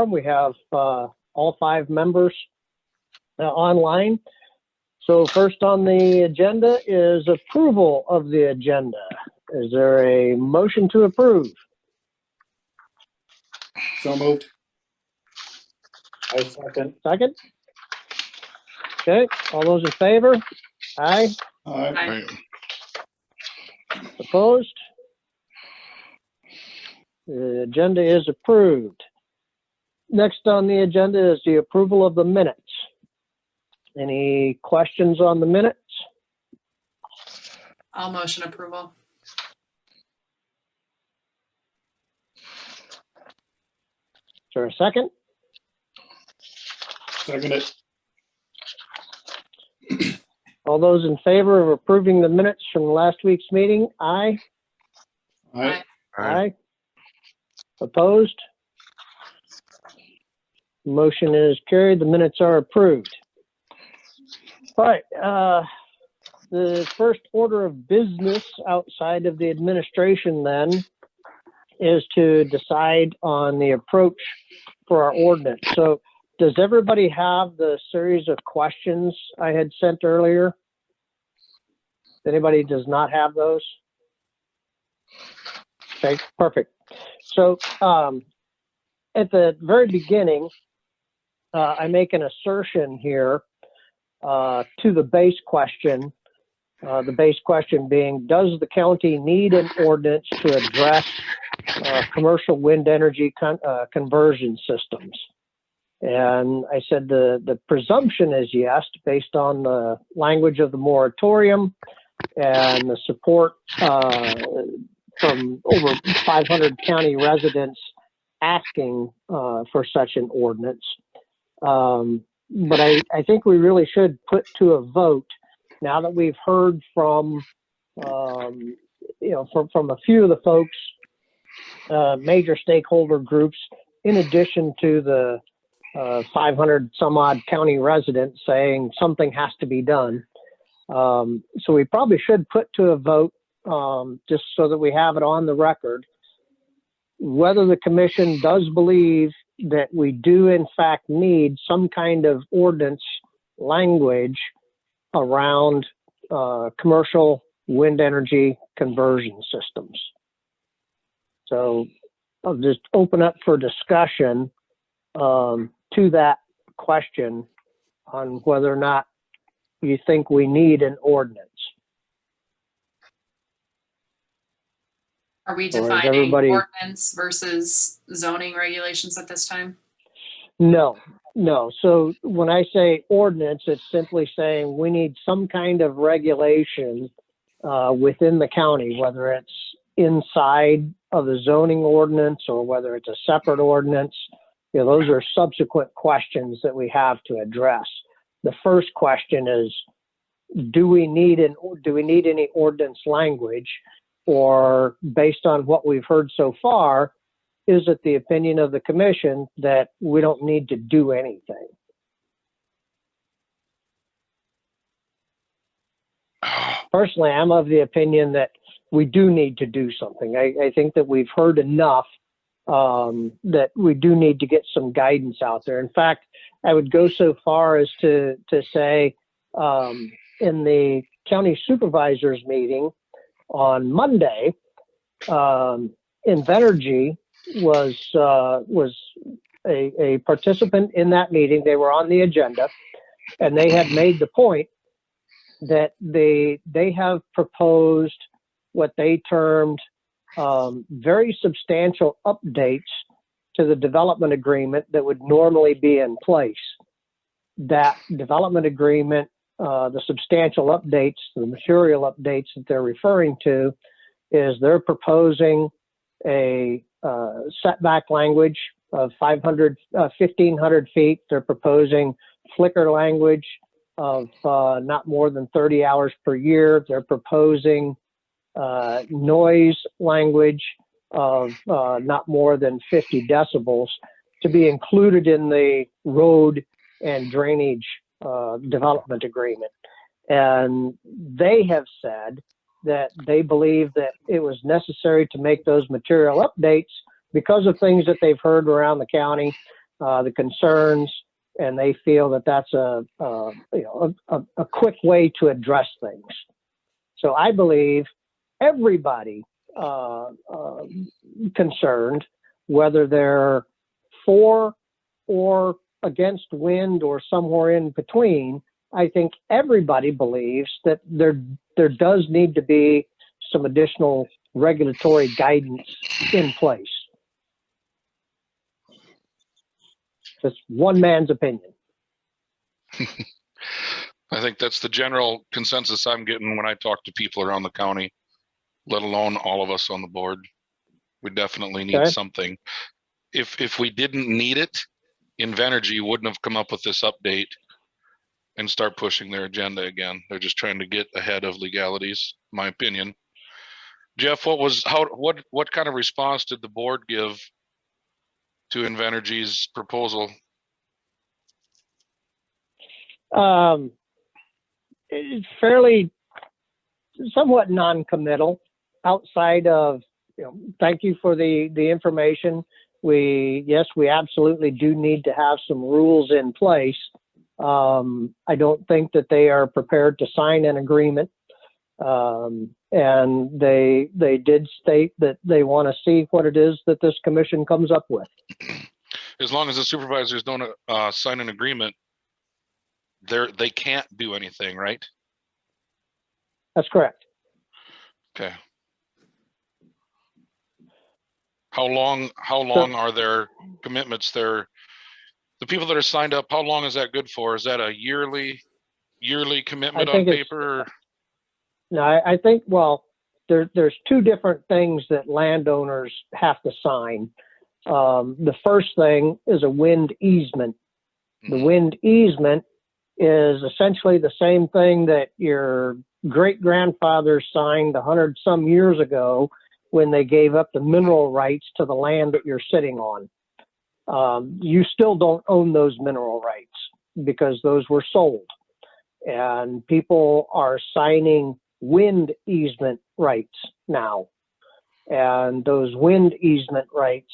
We have all 5 members online. So first on the agenda is approval of the agenda. Is there a motion to approve? So moved. I second. Second? Okay, all those in favor? Aye. Aye. Opposed? The agenda is approved. Next on the agenda is the approval of the minutes. Any questions on the minutes? I'll motion approval. Is there a second? Second it. All those in favor of approving the minutes from last week's meeting? Aye. Aye. Aye. Opposed? Motion is carried. The minutes are approved. All right. The first order of business outside of the administration then is to decide on the approach for our ordinance. So does everybody have the series of questions I had sent earlier? If anybody does not have those? Okay, perfect. So at the very beginning, I make an assertion here to the base question. The base question being, does the county need an ordinance to address commercial wind energy conversion systems? And I said the presumption is yes, based on the language of the moratorium and the support from over 500 county residents asking for such an ordinance. But I think we really should put to a vote, now that we've heard from, from a few of the folks, major stakeholder groups, in addition to the 500 some odd county residents saying something has to be done. So we probably should put to a vote, just so that we have it on the record, whether the commission does believe that we do in fact need some kind of ordinance language around commercial wind energy conversion systems. So I'll just open up for discussion to that question on whether or not you think we need an ordinance. Are we Or is defining everybody- ordinance versus zoning regulations at this time? No. So when I say ordinance, it's simply saying we need some kind of regulation within the county, whether it's inside of the zoning ordinance or whether it's a separate ordinance. Those are subsequent questions that we have to address. The first question is, do we need any ordinance language? Or based on what we've heard so far, is it the opinion of the commission that we don't need to do anything? Personally, I'm of the opinion that we do need to do something. I think that we've heard enough that we do need to get some guidance out there. In fact, I would go so far as to say in the county supervisors meeting on Monday, Invenergy was a participant in that meeting. They were on the agenda, and they had made the point that they have proposed what they termed very substantial updates to the development agreement that would normally be in place. That development agreement, the substantial updates, the material updates that they're referring to, is they're proposing a setback language of 1,500 feet. They're proposing flicker language of not more than 30 hours per year. They're proposing noise language of not more than 50 decibels to be included in the road and drainage development agreement. And they have said that they believe that it was necessary to make those material updates because of things that they've heard around the county, the concerns, and they feel that that's a quick way to address things. So I believe everybody concerned, whether they're for or against wind or somewhere in between, I think everybody believes that there does need to be some additional regulatory guidance in place. Just one man's opinion. I think that's the general consensus I'm getting when I talk to people around the county, let alone all of us on the board. We definitely need Okay. something. If we didn't need it, Invenergy wouldn't have come up with this update and start pushing their agenda again. They're just trying to get ahead of legalities, my opinion. Jeff, what kind of response did the board give to Invenergy's proposal? It's fairly, somewhat non-committal. Outside of, thank you for the information. Yes, we absolutely do need to have some rules in place. I don't think that they are prepared to sign an agreement. And they did state that they want to see what it is that this commission comes up with. As long as the supervisors don't sign an agreement, they can't do anything, right? That's correct. Okay. How long are their commitments there? The people that are signed up, how long is that good for? Is that a yearly commitment on paper? No, I think, well, there's two different things that landowners have to sign. The first thing is a wind easement. The wind easement is essentially the same thing that your great-grandfather signed 100-some years ago when they gave up the mineral rights to the land that you're sitting on. You still don't own those mineral rights because those were sold. And people are signing wind easement rights now. And those wind easement rights,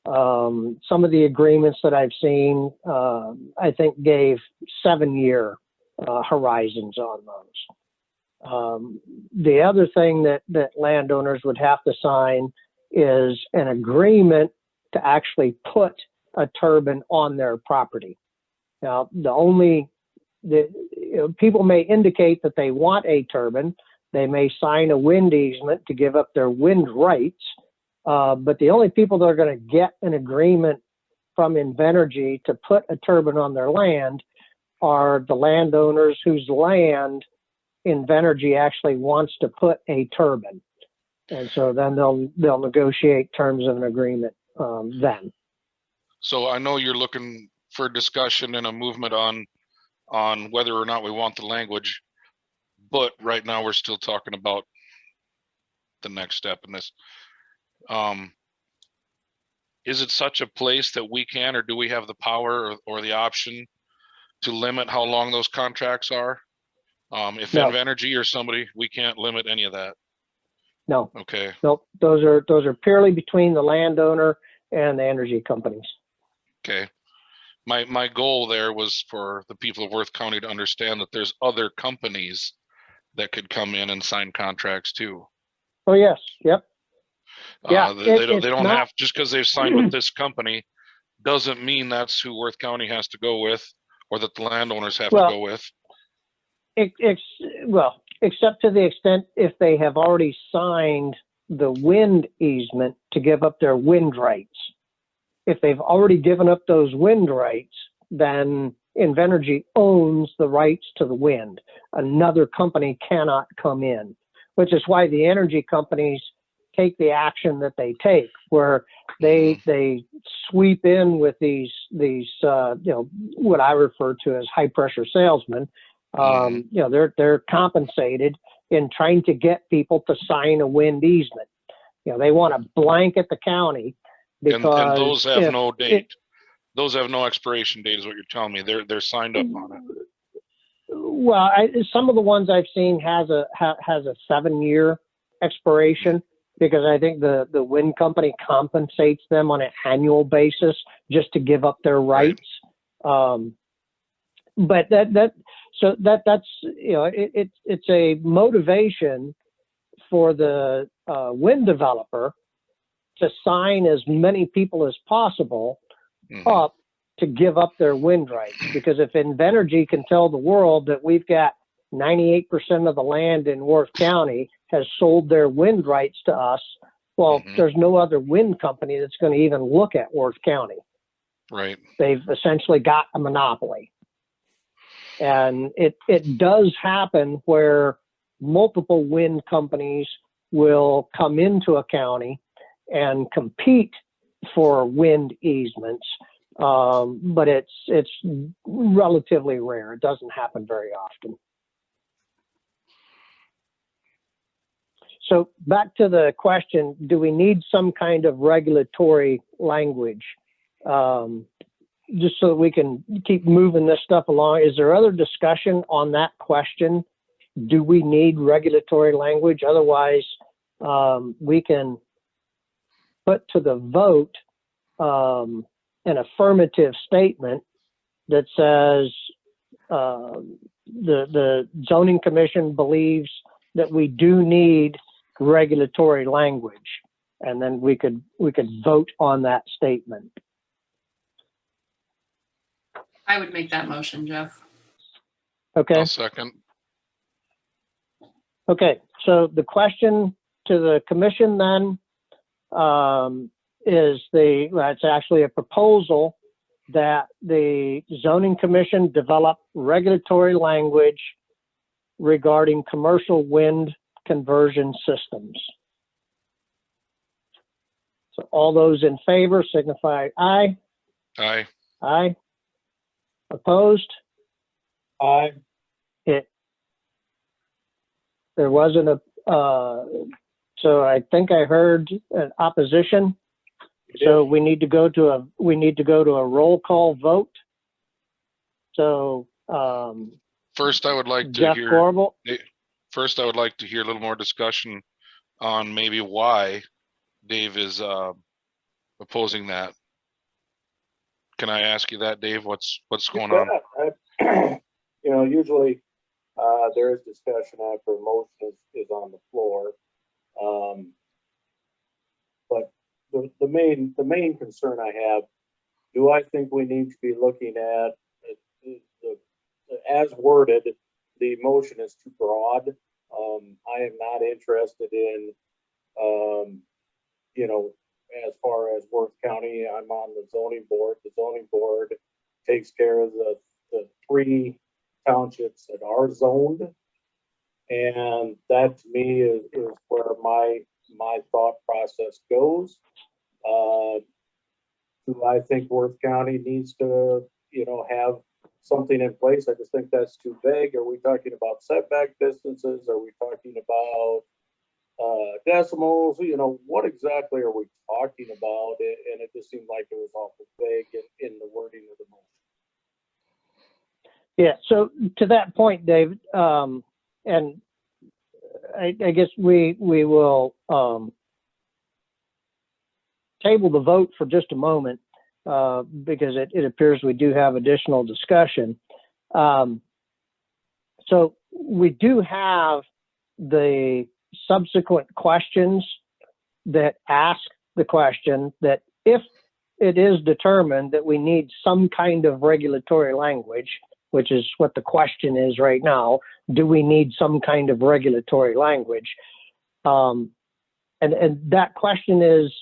some of the agreements that I've seen, I think gave 7-year horizons on those. The other thing that landowners would have to sign is an agreement to actually put a turbine on their property. Now, people may indicate that they want a turbine. They may sign a wind easement to give up their wind rights. But the only people that are going to get an agreement from Invenergy to put a turbine on their land are the landowners whose land Invenergy actually wants to put a turbine. And so then they'll negotiate terms of an agreement then. So I know you're looking for discussion and a movement on whether or not we want the language, but right now we're still talking about the next step in this. Is it such a place that we can, or do we have the power or the option to limit how long those contracts are? If No. Invenergy or somebody, we can't limit any of that. No. Okay. Nope. Those are purely between the landowner and the energy companies. Okay. My goal there was for the people of Worth County to understand that there's other companies that could come in and sign contracts too. Oh yes. Yep. Yeah. They don't have, just because they've signed with this company doesn't mean that's who Worth County has to go with, or that the landowners have to go with. Except to the extent if they have already signed the wind easement to give up their wind rights. If they've already given up those wind rights, then Invenergy owns the rights to the wind. Another company cannot come in, which is why the energy companies take the action that they take, where they sweep in with these what I refer to as high pressure salesmen. They're compensated in trying to get people to sign a wind easement. They want to blanket the county because and those have no date. Those have no expiration date, is what you're telling me. They're signed up on it. Well, some of the ones I've seen has a 7-year expiration, because I think the wind company compensates them on an annual basis just to give up their Right. rights. But that's, you know, it's a motivation for the wind developer to sign as many people as possible Mhm. up to give up their wind rights. Because if Invenergy can tell the world that we've got 98% of the land in Worth County has sold their wind rights to us, well, Mhm. there's no other wind company that's going to even look at Worth County. Right. They've essentially got a monopoly. And it does happen where multiple wind companies will come into a county and compete for wind easements. But it's relatively rare. It doesn't happen very often. So back to the question, do we need some kind of regulatory language? Just so that we can keep moving this stuff along. Is there other discussion on that question? Do we need regulatory language? Otherwise, we can put to the vote an affirmative statement that says the zoning commission believes that we do need regulatory language, and then we could vote on that statement. I would make that motion, Jeff. Okay. I'll second. Okay. So the question to the commission then is it's actually a proposal that the zoning commission develop regulatory language regarding commercial wind conversion systems. So all those in favor signify aye. Aye. Aye. Opposed? Aye. There wasn't a, so I think I heard an opposition. So we need to go to a roll call vote. So, First, I would like to Jeff hear. Corbel, First, I would like to hear a little more discussion on maybe why Dave is opposing that. Can I ask you that, Dave? What's going on? You know, usually there is discussion after a motion is on the floor. But the main concern I have, do I think we need to be looking at as worded, the motion is too broad. I am not interested in, you know, as far as Worth County, I'm on the zoning board. The zoning board takes care of the 3 townships that are zoned. And that to me is where my thought process goes. Do I think Worth County needs to, you know, have something in place? I just think that's too vague. Are we talking about setback distances? Are we talking about decimals? You know, what exactly are we talking about? And it just seemed like it was awful vague in the wording of the motion. yeah. So to that point, David, and I guess we will table the vote for just a moment because it appears we do have additional discussion. So we do have the subsequent questions that ask the question that if it is determined that we need some kind of regulatory language, which is what the question is right now, do we need some kind of regulatory language? And that question is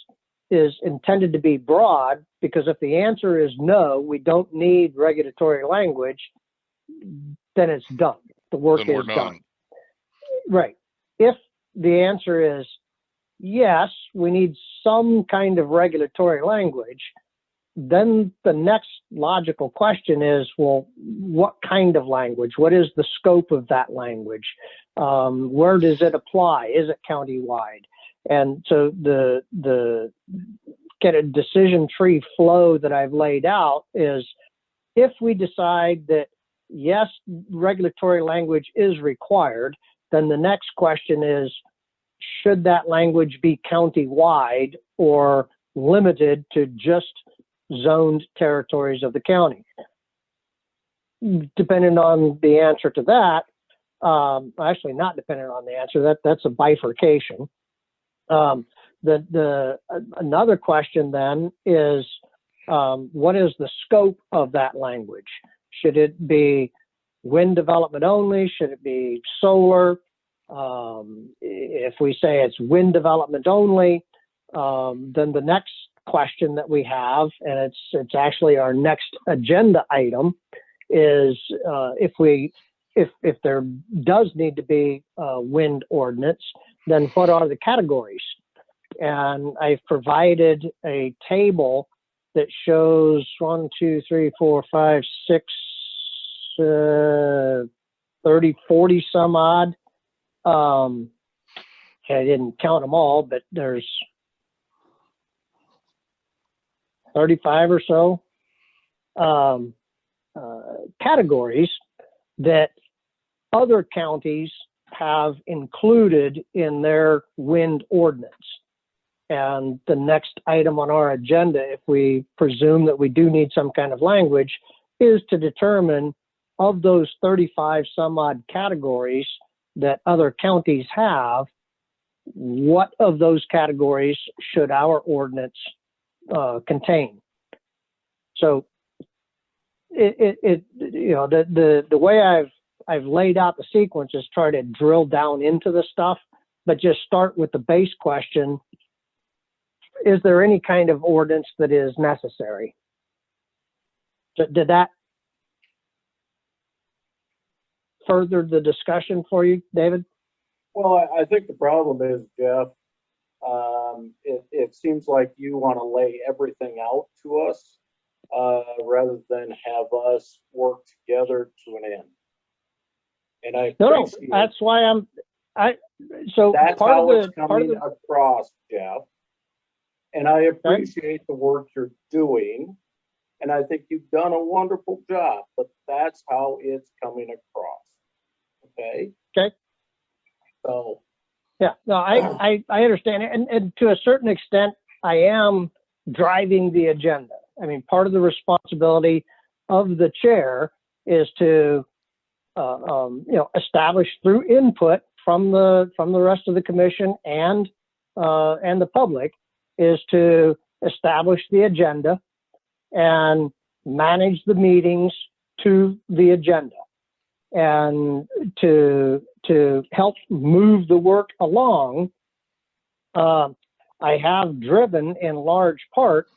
intended to be broad, because if the answer is no, we don't need regulatory language, then it's done. The work Then we're is done. done. Right. If the answer is yes, we need some kind of regulatory language, then the next logical question is, well, what kind of language? What is the scope of that language? Where does it apply? Is it countywide? And so the kind of decision tree flow that I've laid out is, if we decide that yes, regulatory language is required, then the next question is, should that language be county-wide or limited to just zoned territories of the county? Depending on the answer to that, actually not dependent on the answer, that's a bifurcation. Another question then is, what is the scope of that language? Should it be wind development only? Should it be solar? If we say it's wind development only, then the next question that we have, and it's actually our next agenda item, is if there does need to be a wind ordinance, then what are the categories? And I've provided a table that shows 1, 2, 3, 4, 5, 6, 30, 40 some odd. I didn't count them all, but there's 35 or so categories that other counties have included in their wind ordinance. And the next item on our agenda, if we presume that we do need some kind of language, is to determine of those 35 some odd categories that other counties have, what of those categories should our ordinance contain? So the way I've laid out the sequence is try to drill down into the stuff, but just start with the base question. Is there any kind of ordinance that is necessary? Did that further the discussion for you, David? Well, I think the problem is, Jeff, it seems like you want to lay everything out to us rather than have us work together to an end. And I No, appreciate that's why so that's part how of it's the coming across, Jeff. And I appreciate the work you're doing. And I think you've done a wonderful job, but that's how it's coming across. Okay? Okay. So. Yeah, no, I understand it. And to a certain extent, I am driving the agenda. I mean, part of the responsibility of the chair is to, establish through input from the rest of the commission and the public, is to establish the agenda and manage the meetings to the agenda, and to help move the work along. I have driven in large part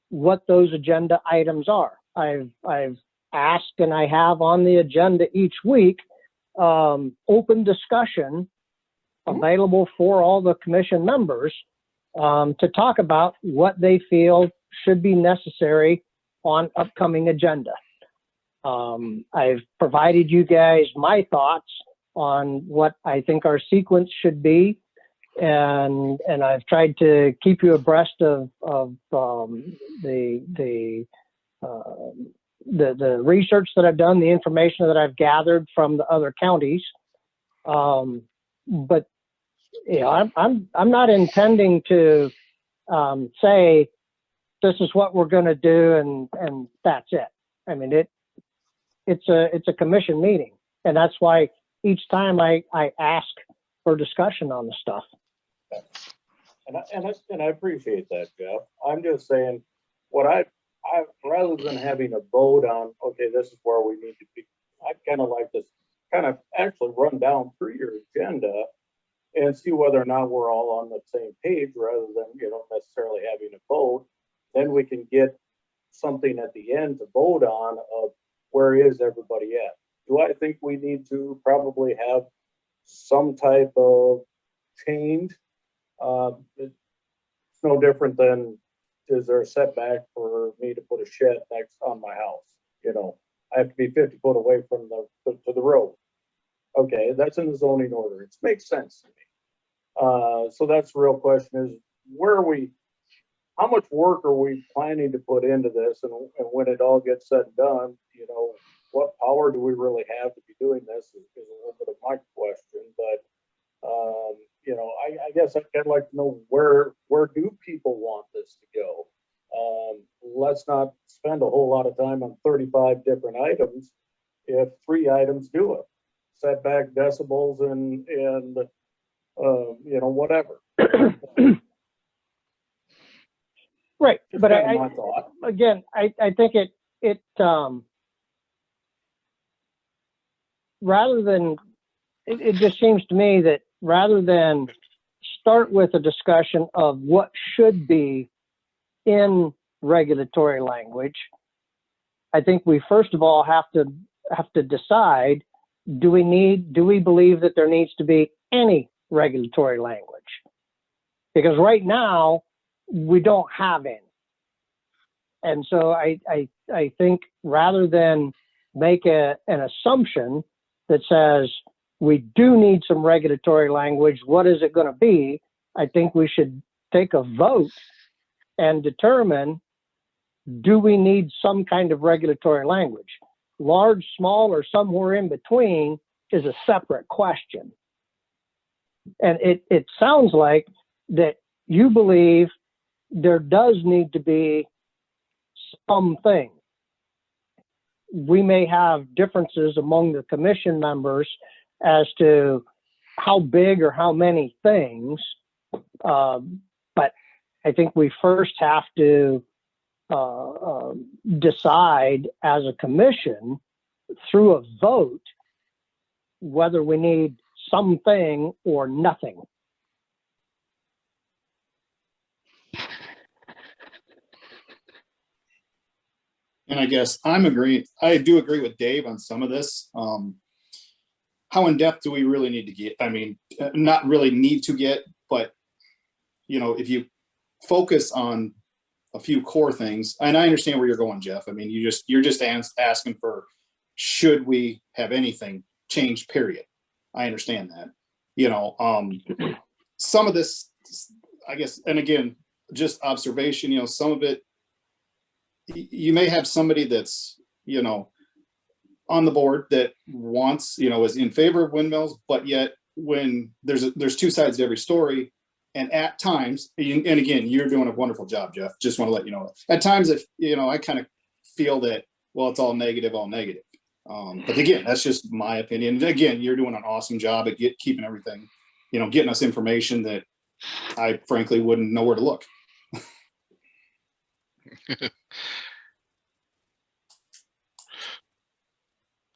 what those agenda items are. I've asked, and I have on the agenda each week, open discussion available for all the commission members to talk about what they feel should be necessary on upcoming agenda. I've provided you guys my thoughts on what I think our sequence should be, and I've tried to keep you abreast of the research that I've done, the information that I've gathered from the other counties. But I'm not intending to say this is what we're going to do and that's it. I mean, it's a commission meeting, and that's why each time I ask for discussion on the stuff. And I appreciate that, Jeff. I'm just saying, what I rather than having a vote on, okay, this is where we need to be, I'd kind of like to kind of actually run down through your agenda and see whether or not we're all on the same page rather than, necessarily having a vote. Then we can get something at the end to vote on of where is everybody at. Do I think we need to probably have some type of change? It's no different than, is there a setback for me to put a shed next on my house? I have to be 50 foot away from to the road. Okay, that's in the zoning order. It makes sense to me. So that's the real question is, how much work are we planning to put into this? And when it all gets said and done, what power do we really have to be doing this is a little bit of my question. But, I guess I'd kind of like to know where do people want this to go? Let's not spend a whole lot of time on 35 different items if 3 items do it. Setback, decibels, and whatever. Right, Just but kind of my thought. again, I think it rather than, it just seems to me that rather than start with a discussion of what should be in regulatory language, I think we first of all have to decide, do we believe that there needs to be any regulatory language? Because right now we don't have any. And so I think rather than make an assumption that says we do need some regulatory language, what is it going to be? I think we should take a vote and determine, do we need some kind of regulatory language? Large, small, or somewhere in between is a separate question. And it sounds like that you believe there does need to be something. We may have differences among the commission members as to how big or how many things, but I think we first have to decide as a commission through a vote whether we need something or nothing. And I guess I do agree with Dave on some of this. How in depth do we really need to get? I mean, not really need to get, but if you focus on a few core things, and I understand where you're going, Jeff. I mean, you're just asking for, should we have anything changed, period. I understand that. Some of this, I guess, and again, just observation, some of it, you may have somebody that's, on the board that wants, is in favor of windmills, but yet when there's 2 sides to every story, and at times, and again, you're doing a wonderful job, Jeff, just want to let you know, at times, if, I kind of feel that, well, it's all negative. But again, that's just my opinion. Again, you're doing an awesome job at keeping everything, getting us information that I frankly wouldn't know where to look.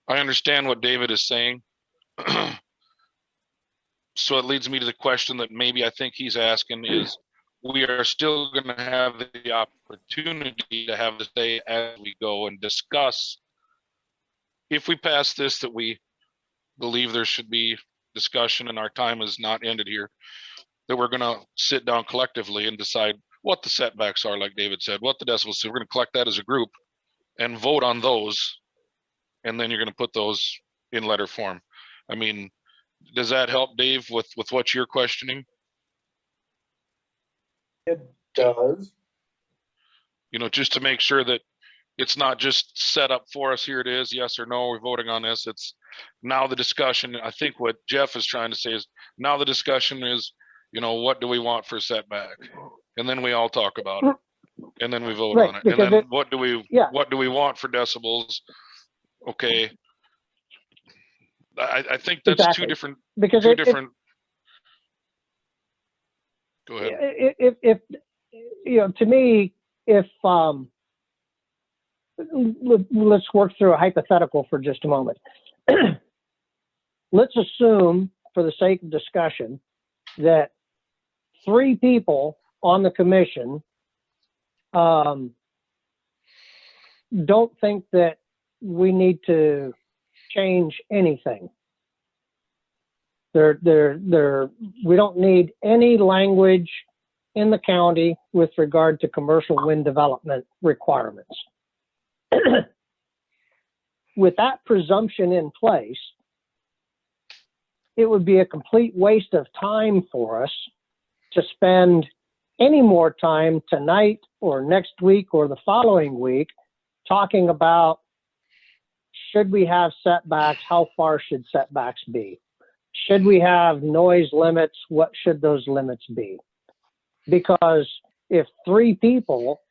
I understand what David is saying. So it leads me to the question that maybe I think he's asking is, we are still going to have the opportunity to have the say as we go and discuss, if we pass this, that we believe there should be discussion and our time is not ended here, that we're going to sit down collectively and decide what the setbacks are, like David said, what the decibels. So we're going to collect that as a group and vote on those. And then you're going to put those in letter form. I mean, does that help, Dave, with what you're questioning? It does. Just to make sure that it's not just set up for us, here it is, yes or no, we're voting on this. It's now the discussion. I think what Jeff is trying to say is, now the discussion is, what do we want for setback? And then we all talk about it. And then we vote on it. And then what do we want for decibels? Okay. I think that's exactly. two different. Go ahead. If to me, if let's work through a hypothetical for just a moment. Let's assume, for the sake of discussion, that 3 people on the commission don't think that we need to change anything. We don't need any language in the county with regard to commercial wind development requirements. With that presumption in place, it would be a complete waste of time for us to spend any more time tonight or next week or the following week talking about, should we have setbacks? How far should setbacks be? should we have noise limits? What should those limits be? Because if 3 people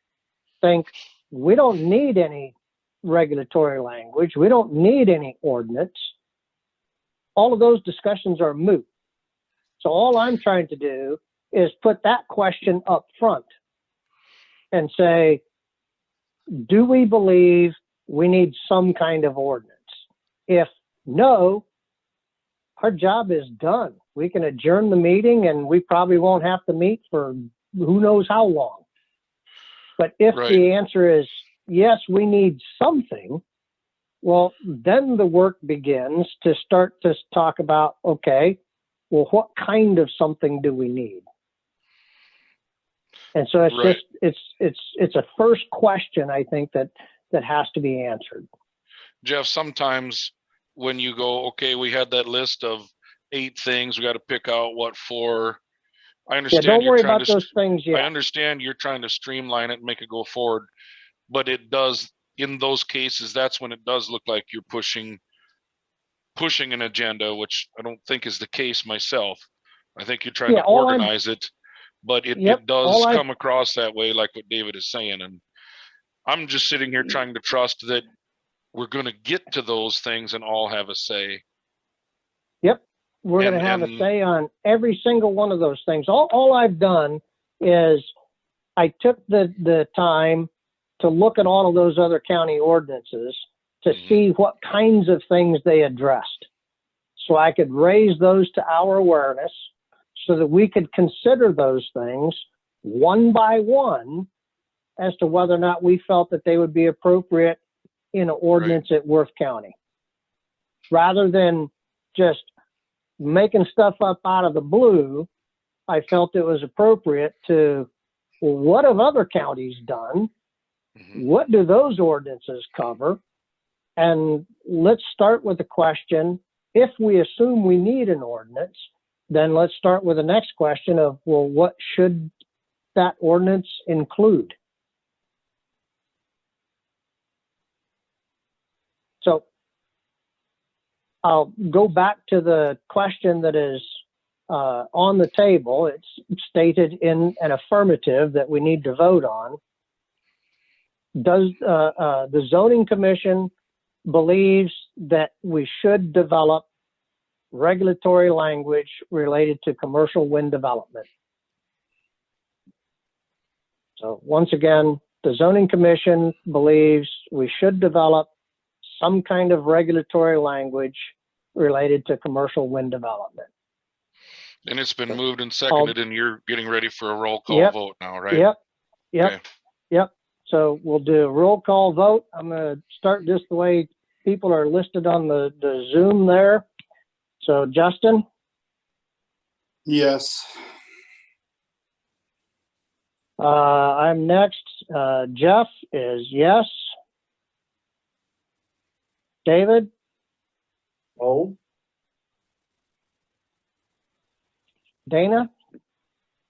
think we don't need any regulatory language, we don't need any ordinance, all of those discussions are moot. So all I'm trying to do is put that question up front and say, do we believe we need some kind of ordinance? If no, our job is done. We can adjourn the meeting and we probably won't have to meet for who knows how long. But if Right. the answer is yes, we need something, well, then the work begins to start to talk about, okay, well, what kind of something do we need? And so it's Right. just, it's a first question, I think, that has to be answered. Jeff, sometimes when you go, okay, we had that list of 8 things, we got to pick out what 4. I Yeah, understand don't you're worry trying about to, those things I yet. understand you're trying to streamline it and make it go forward, but it does, in those cases, that's when it does look like you're pushing an agenda, which I don't think is the case myself. I think you're trying Yeah, to all I'm- organize it, but it Yep, does all I- come across that way, like what David is saying. And I'm just sitting here trying to trust that we're going to get to those things and all have a say. We're going to And- have a and- say on every single one of those things. All I've done is I took the time to look at all of those other county ordinances to Mhm. see what kinds of things they addressed. So I could raise those to our awareness so that we could consider those things one by one as to whether or not we felt that they would be appropriate in an ordinance at Worth County. Rather than just making stuff up out of the blue, I felt it was appropriate to, well, what have other counties done? Mhm. What do those ordinances cover? And let's start with the question, if we assume we need an ordinance, then let's start with the next question of, well, what should that ordinance include? So I'll go back to the question that is on the table. It's stated in an affirmative that we need to vote on. Does the zoning commission believes that we should develop regulatory language related to commercial wind development? So once again, the zoning commission believes we should develop some kind of regulatory language related to commercial wind development. And it's been moved and seconded, and you're getting ready for a roll call Yep. vote now, right? Yep. Okay. So we'll do a roll call vote. I'm going to start just the way people are listed on the Zoom there. So Justin, Yes. I'm next. Jeff is yes. David, Oh, Dana,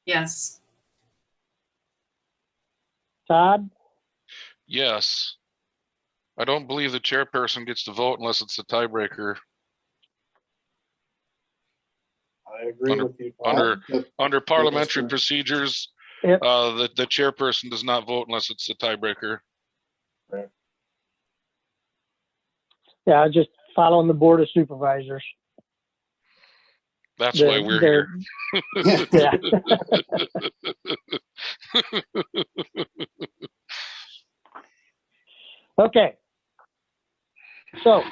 Yes. Todd, Yes. I don't believe the chairperson gets to vote unless it's a tiebreaker. I agree with you. Tom. Under That- under parliamentary fair. procedures, Yep. the chairperson does not vote unless it's a tiebreaker. yeah, just following the board of supervisors. That's why we're here. Yeah. Okay. So,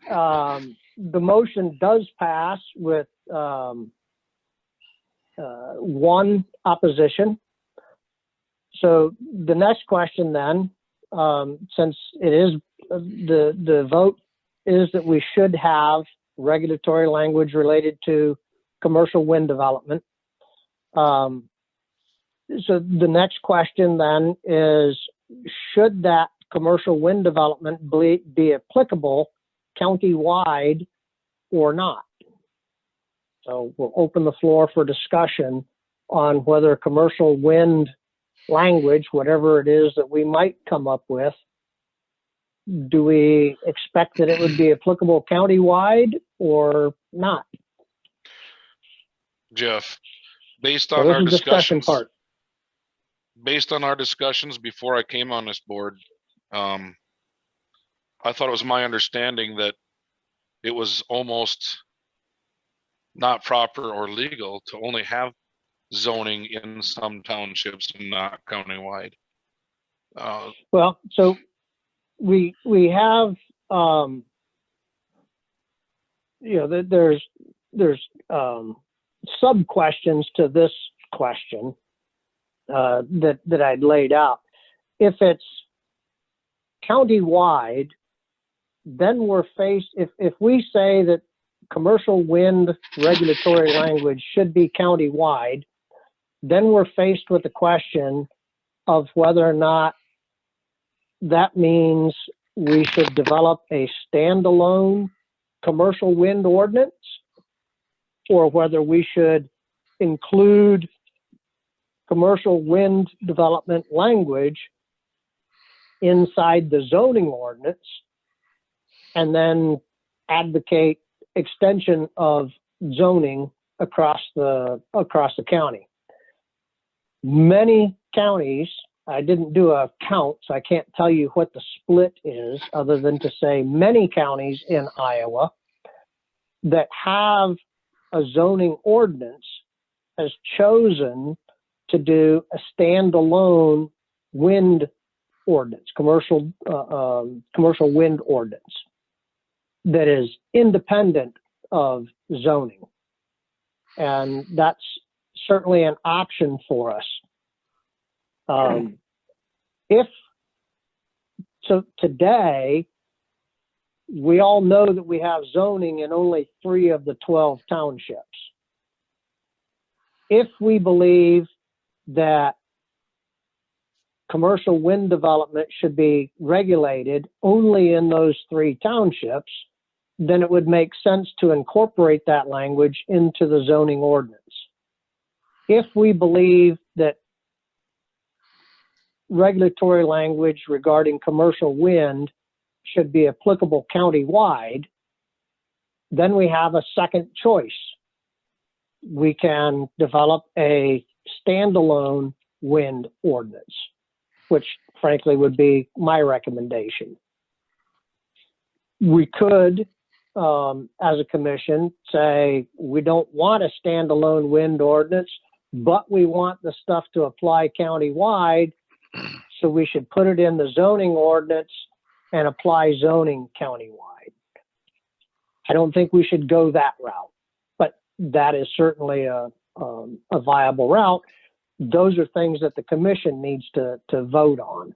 the motion does pass with, one opposition. So the next question then, since it is, the vote is that we should have regulatory language related to commercial wind development. So the next question then is, should that commercial wind development be applicable county-wide or not? So we'll open the floor for discussion on whether commercial wind language, whatever it is that we might come up with, do we expect that it would be applicable county-wide or not? Jeff, based So on this our is discussion discussions, part. based on our discussions before I came on this board, I thought it was my understanding that it was almost not proper or legal to only have zoning in some townships and not countywide. Well, so we have, there's sub questions to this question that I'd laid out. If it's countywide, then we're faced, if we say that commercial wind regulatory language should be countywide, then we're faced with the question of whether or not that means we should develop a standalone commercial wind ordinance, or whether we should include commercial wind development language inside the zoning ordinance and then advocate extension of zoning across the county. Many counties, I didn't do a count, so I can't tell you what the split is, other than to say many counties in Iowa that have a zoning ordinance has chosen to do a standalone wind ordinance, commercial wind ordinance that is independent of zoning. And that's certainly an option for us. So today, we all know that we have zoning in only 3 of the 12 townships. If we believe that commercial wind development should be regulated only in those 3 townships, then it would make sense to incorporate that language into the zoning ordinance. If we believe that regulatory language regarding commercial wind should be applicable countywide, then we have a second choice. We can develop a standalone wind ordinance, which frankly would be my recommendation. We could, as a commission, say we don't want a standalone wind ordinance, but we want the stuff to apply countywide, so we should put it in the zoning ordinance and apply zoning countywide. I don't think we should go that route, but that is certainly a viable route. Those are things that the commission needs to vote on.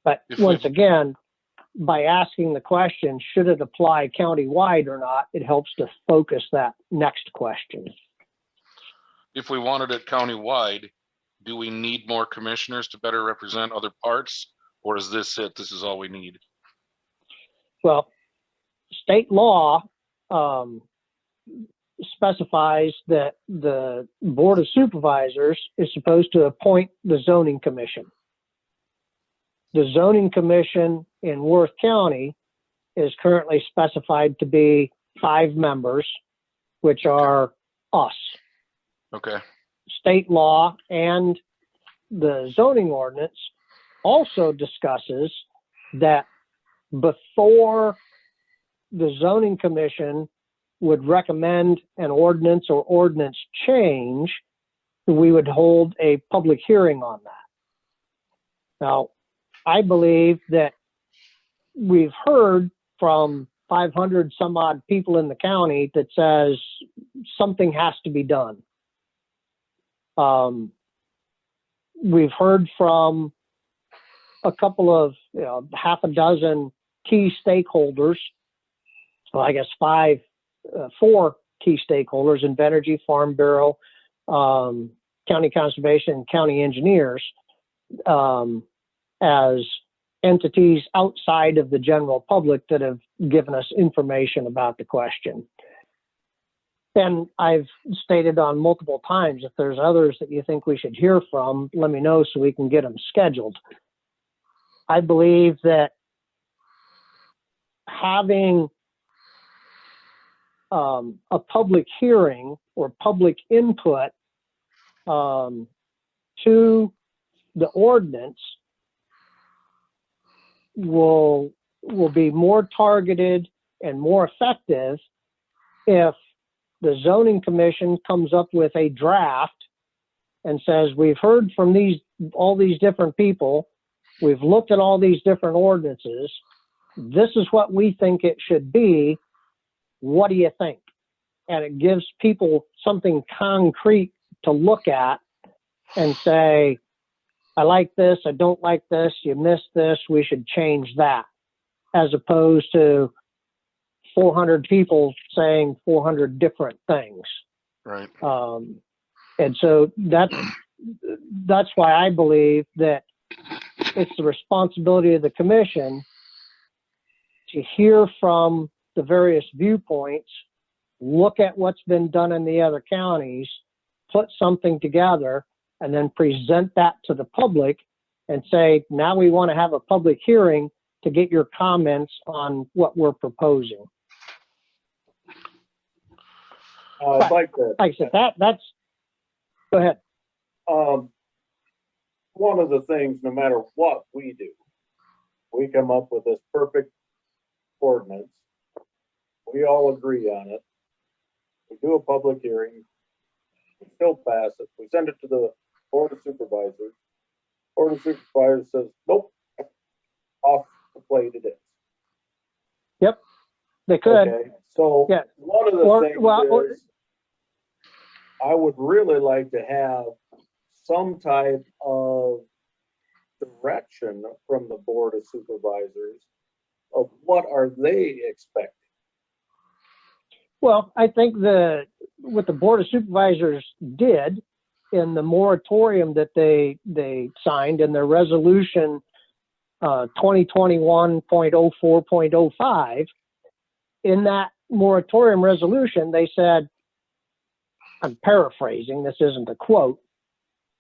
But once again, by asking the question, should it apply countywide or not, it helps to focus that next question. If we wanted it countywide, do we need more commissioners to better represent other parts? Or is this it? This is all we need? Well, state law specifies that the Board of Supervisors is supposed to appoint the zoning commission. The zoning commission in Worth County is currently specified to be 5 members, which are us. Okay. State law and the zoning ordinance also discusses that before the zoning commission would recommend an ordinance or ordinance change, we would hold a public hearing on that. Now, I believe that we've heard from 500 some odd people in the county that says something has to be done. We've heard from a couple of, half a dozen key stakeholders. Well, I guess 4 key stakeholders: Invenergy, Farm Bureau, County Conservation, and county engineers, as entities outside of the general public that have given us information about the question. And I've stated on multiple times, if there's others that you think we should hear from, let me know so we can get them scheduled. I believe that having a public hearing or public input to the ordinance will be more targeted and more effective if the zoning commission comes up with a draft and says, we've heard from all these different people, we've looked at all these different ordinances, this is what we think it should be, what do you think? And it gives people something concrete to look at and say, I like this, I don't like this, you missed this, we should change that, as opposed to 400 people saying 400 different things. Right. And so that's why I believe that it's the responsibility of the commission to hear from the various viewpoints, look at what's been done in the other counties, put something together, and then present that to the public and say, now we want to have a public hearing to get your comments on what we're proposing. I'd like to. Like I said, that's, go ahead. One of the things, no matter what we do, we come up with this perfect ordinance. We all agree on it. We do a public hearing. We still pass it. We send it to the Board of Supervisors. Board of Supervisors says, nope, off the plate it is. They could. Okay, so Yeah. one of the things is, I would really like to have some type of direction from the Board of Supervisors of what are they expecting. Well, I think what the Board of Supervisors did in the moratorium that they signed in their resolution 2021.04.05, in that moratorium resolution, they said, I'm paraphrasing, this isn't a quote,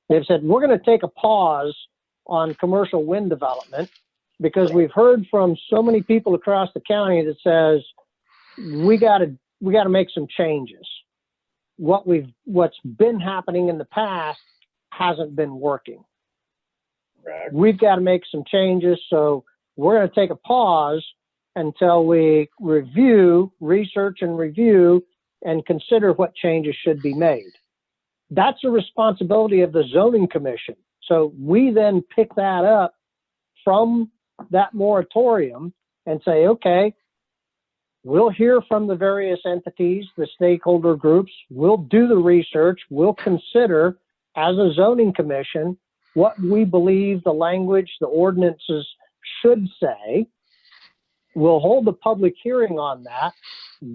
they've said, we're going to take a pause on commercial wind development because we've heard from so many people across the county that says, we got to make some changes. What's been happening in the past hasn't been working. Correct. We've got to make some changes, so we're going to take a pause until we research and review and consider what changes should be made. That's a responsibility of the zoning commission. So we then pick that up from that moratorium and say, okay, we'll hear from the various entities, the stakeholder groups, we'll do the research, we'll consider as a zoning commission what we believe the language, the ordinances should say. We'll hold a public hearing on that,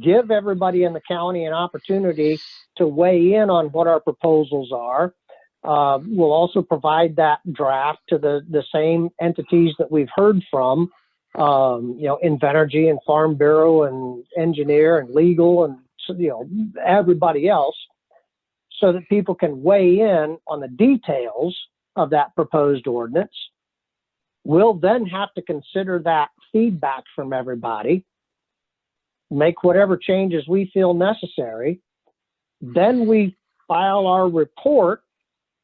give everybody in the county an opportunity to weigh in on what our proposals are. We'll also provide that draft to the same entities that we've heard from, Invenergy and Farm Bureau and engineer and legal and, everybody else, so that people can weigh in on the details of that proposed ordinance. We'll then have to consider that feedback from everybody, make whatever changes we feel necessary. Then we file our report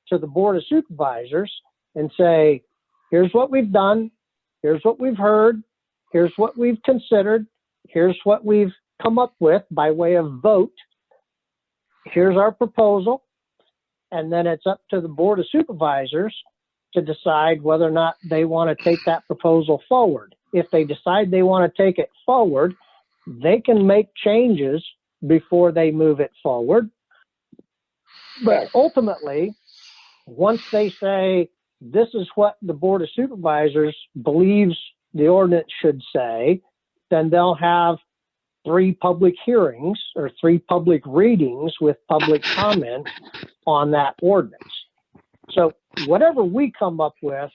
to the Board of Supervisors and say, here's what we've done, here's what we've heard, here's what we've considered, here's what we've come up with by way of vote, here's our proposal, and then it's up to the Board of Supervisors to decide whether or not they want to take that proposal forward. If they decide they want to take it forward, they can make changes before they move it forward. But ultimately, once they say, this is what the Board of Supervisors believes the ordinance should say, then they'll have 3 public hearings or 3 public readings with public comment on that ordinance. So whatever we come up with,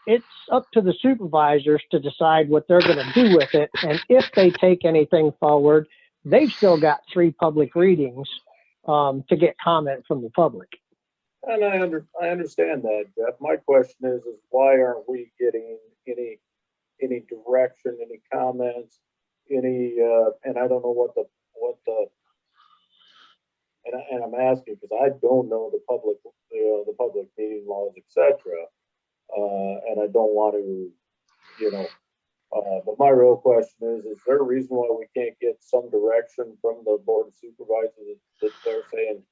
it's up to the supervisors to decide what they're going to do with it. And if they take anything forward, they've still got 3 public readings to get comment from the public. And I understand that, Jeff. My question is why aren't we getting any direction, any comments, any, and I don't know what the, and I'm asking because I don't know the public, the public meeting laws, et cetera. And I don't want to, but my real question is there a reason why we can't get some direction from the board of supervisors that they're saying,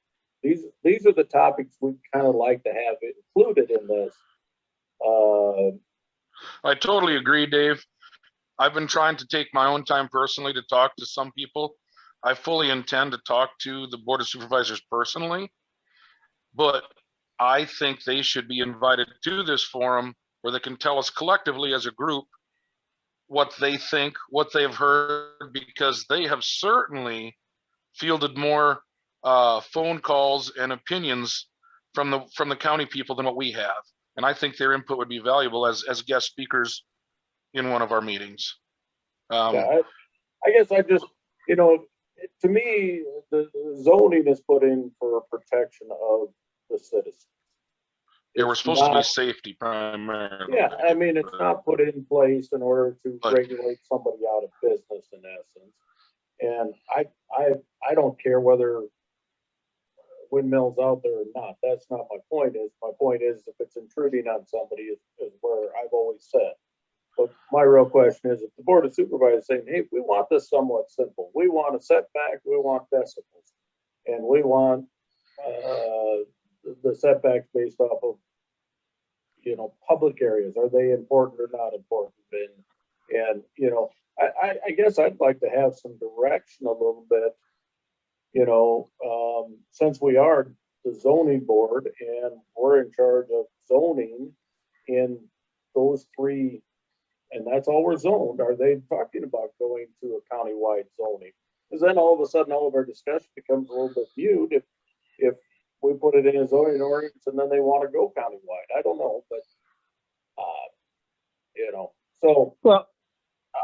these are the topics we kind of like to have included in this? I totally agree, Dave. I've been trying to take my own time personally to talk to some people. I fully intend to talk to the Board of Supervisors personally, but I think they should be invited to this forum where they can tell us collectively as a group what they think, what they've heard, because they have certainly fielded more phone calls and opinions from the county people than what we have. And I think their input would be valuable as guest speakers in one of our meetings. Yeah, I guess I just, to me, the zoning is put in for protection of the citizens. Yeah, we're It's supposed to be not- safety primarily. Yeah, I mean, it's not put in place in order to But- regulate somebody out of business in essence. And I don't care whether windmills out there or not. That's not my point. My point is if it's intruding on somebody is where I've always said. But my real question is if the board of supervisors saying, hey, we want this somewhat simple. We want a setback, we want decibels, and we want the setbacks based off of public areas. Are they important or not important? And I guess I'd like to have some direction a little bit, since we are the zoning board and we're in charge of zoning in those three, and that's all we're zoned. Are they talking about going to a countywide zoning? Because then all of a sudden, all of our discussion becomes a little bit mute if we put it in a zoning ordinance and then they want to go countywide. I don't know, but so Well,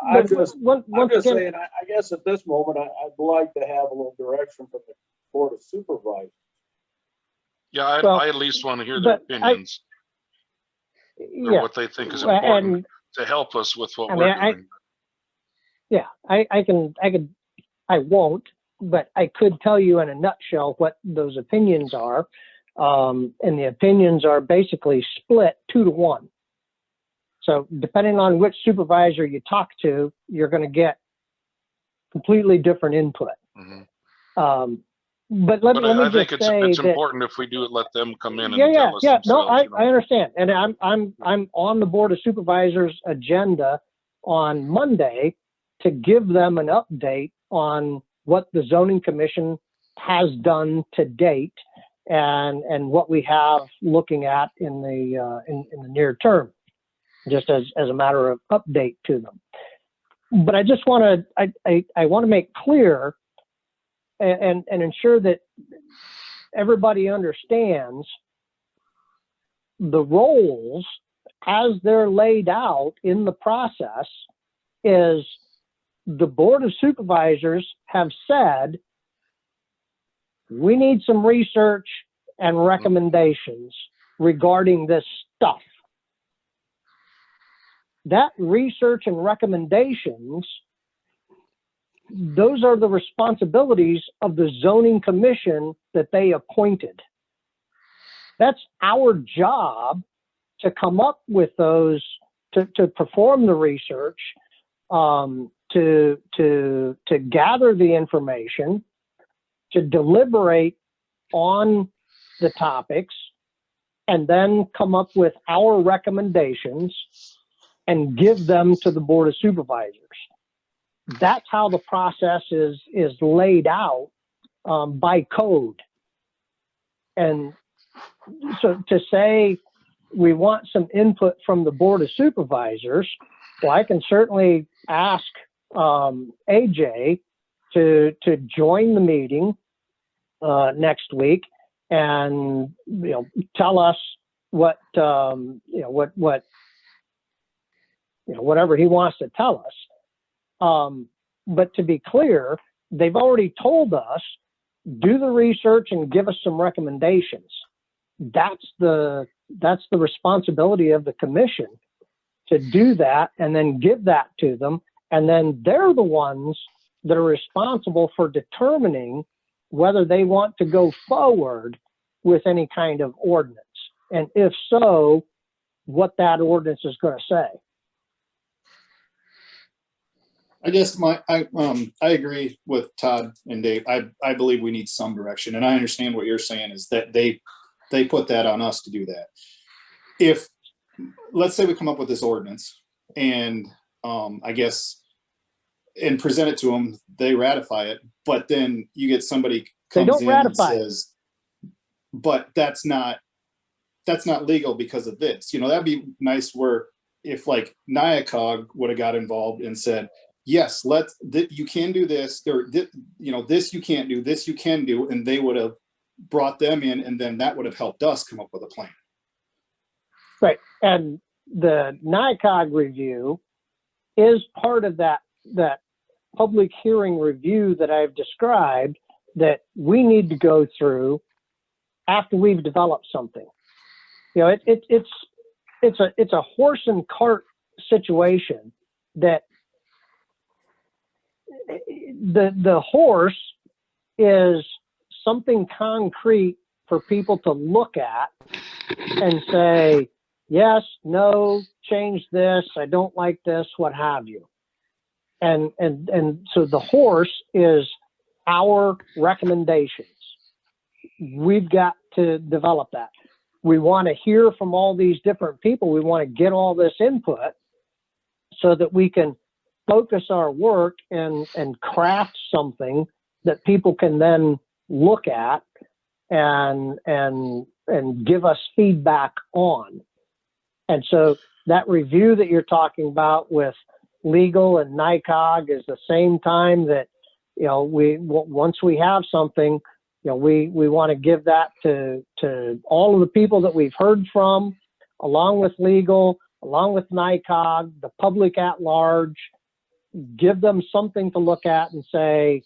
I'm but just once again, saying. I guess at this moment, I'd like to have a little direction from the board of supervisors. Yeah, Well, I at least want to hear their but opinions or yeah, what they think is well, important and to help us with what I we're mean, doing. yeah, I won't, but I could tell you in a nutshell what those opinions are. And the opinions are basically split 2-1. So depending on which supervisor you talk to, you're going to get completely different input. Mhm. But let But me I think just say it's that, important if we do it, let them come in and yeah. tell us No, themselves. I understand. And I'm on the Board of Supervisors agenda on Monday to give them an update on what the zoning commission has done to date and what we have looking at in the near term, just as a matter of update to them. But I just want to make clear and ensure that everybody understands the roles as they're laid out in the process is the Board of Supervisors have said, we need some research and recommendations regarding this stuff. That research and recommendations, those are the responsibilities of the zoning commission that they appointed. That's our job to come up with those, to perform the research, to gather the information, to deliberate on the topics, and then come up with our recommendations and give them to the Board of Supervisors. That's how the process is laid out by code. And so to say we want some input from the Board of Supervisors, well, I can certainly ask AJ to join the meeting next week and tell us what whatever he wants to tell us. But to be clear, they've already told us, do the research and give us some recommendations. That's the responsibility of the commission to do that and then give that to them And then they're the ones that are responsible for determining whether they want to go forward with any kind of ordinance. And if so, what that ordinance is going to say. I guess I agree with Todd and Dave. I believe we need some direction, and I understand what you're saying is that they put that on us to do that. If, let's say we come up with this ordinance and I guess, and present it to them, they ratify it, but then you get somebody They comes don't in and ratify it. says, but that's not legal because of this. You know, that'd be nice where if like NIACOG would have got involved and said, yes, you can do this, or you know, this you can't do, this you can do, and they would have brought them in, and then that would have helped us come up with a plan. Right. And the NICOG review is part of that public hearing review that I've described that we need to go through after we've developed something. You know, it's a horse and cart situation that the horse is something concrete for people to look at and say, yes, no, change this, I don't like this, what have you. And so the horse is our recommendations. We've got to develop that. We want to hear from all these different people. We want to get all this input so that we can focus our work and craft something that people can then look at and give us feedback on. And so that review that you're talking about with legal and NICOG is the same time that, you know, once we have something, you know, we want to give that to all of the people that we've heard from, along with legal, along with NICOG, the public at large, give them something to look at and say,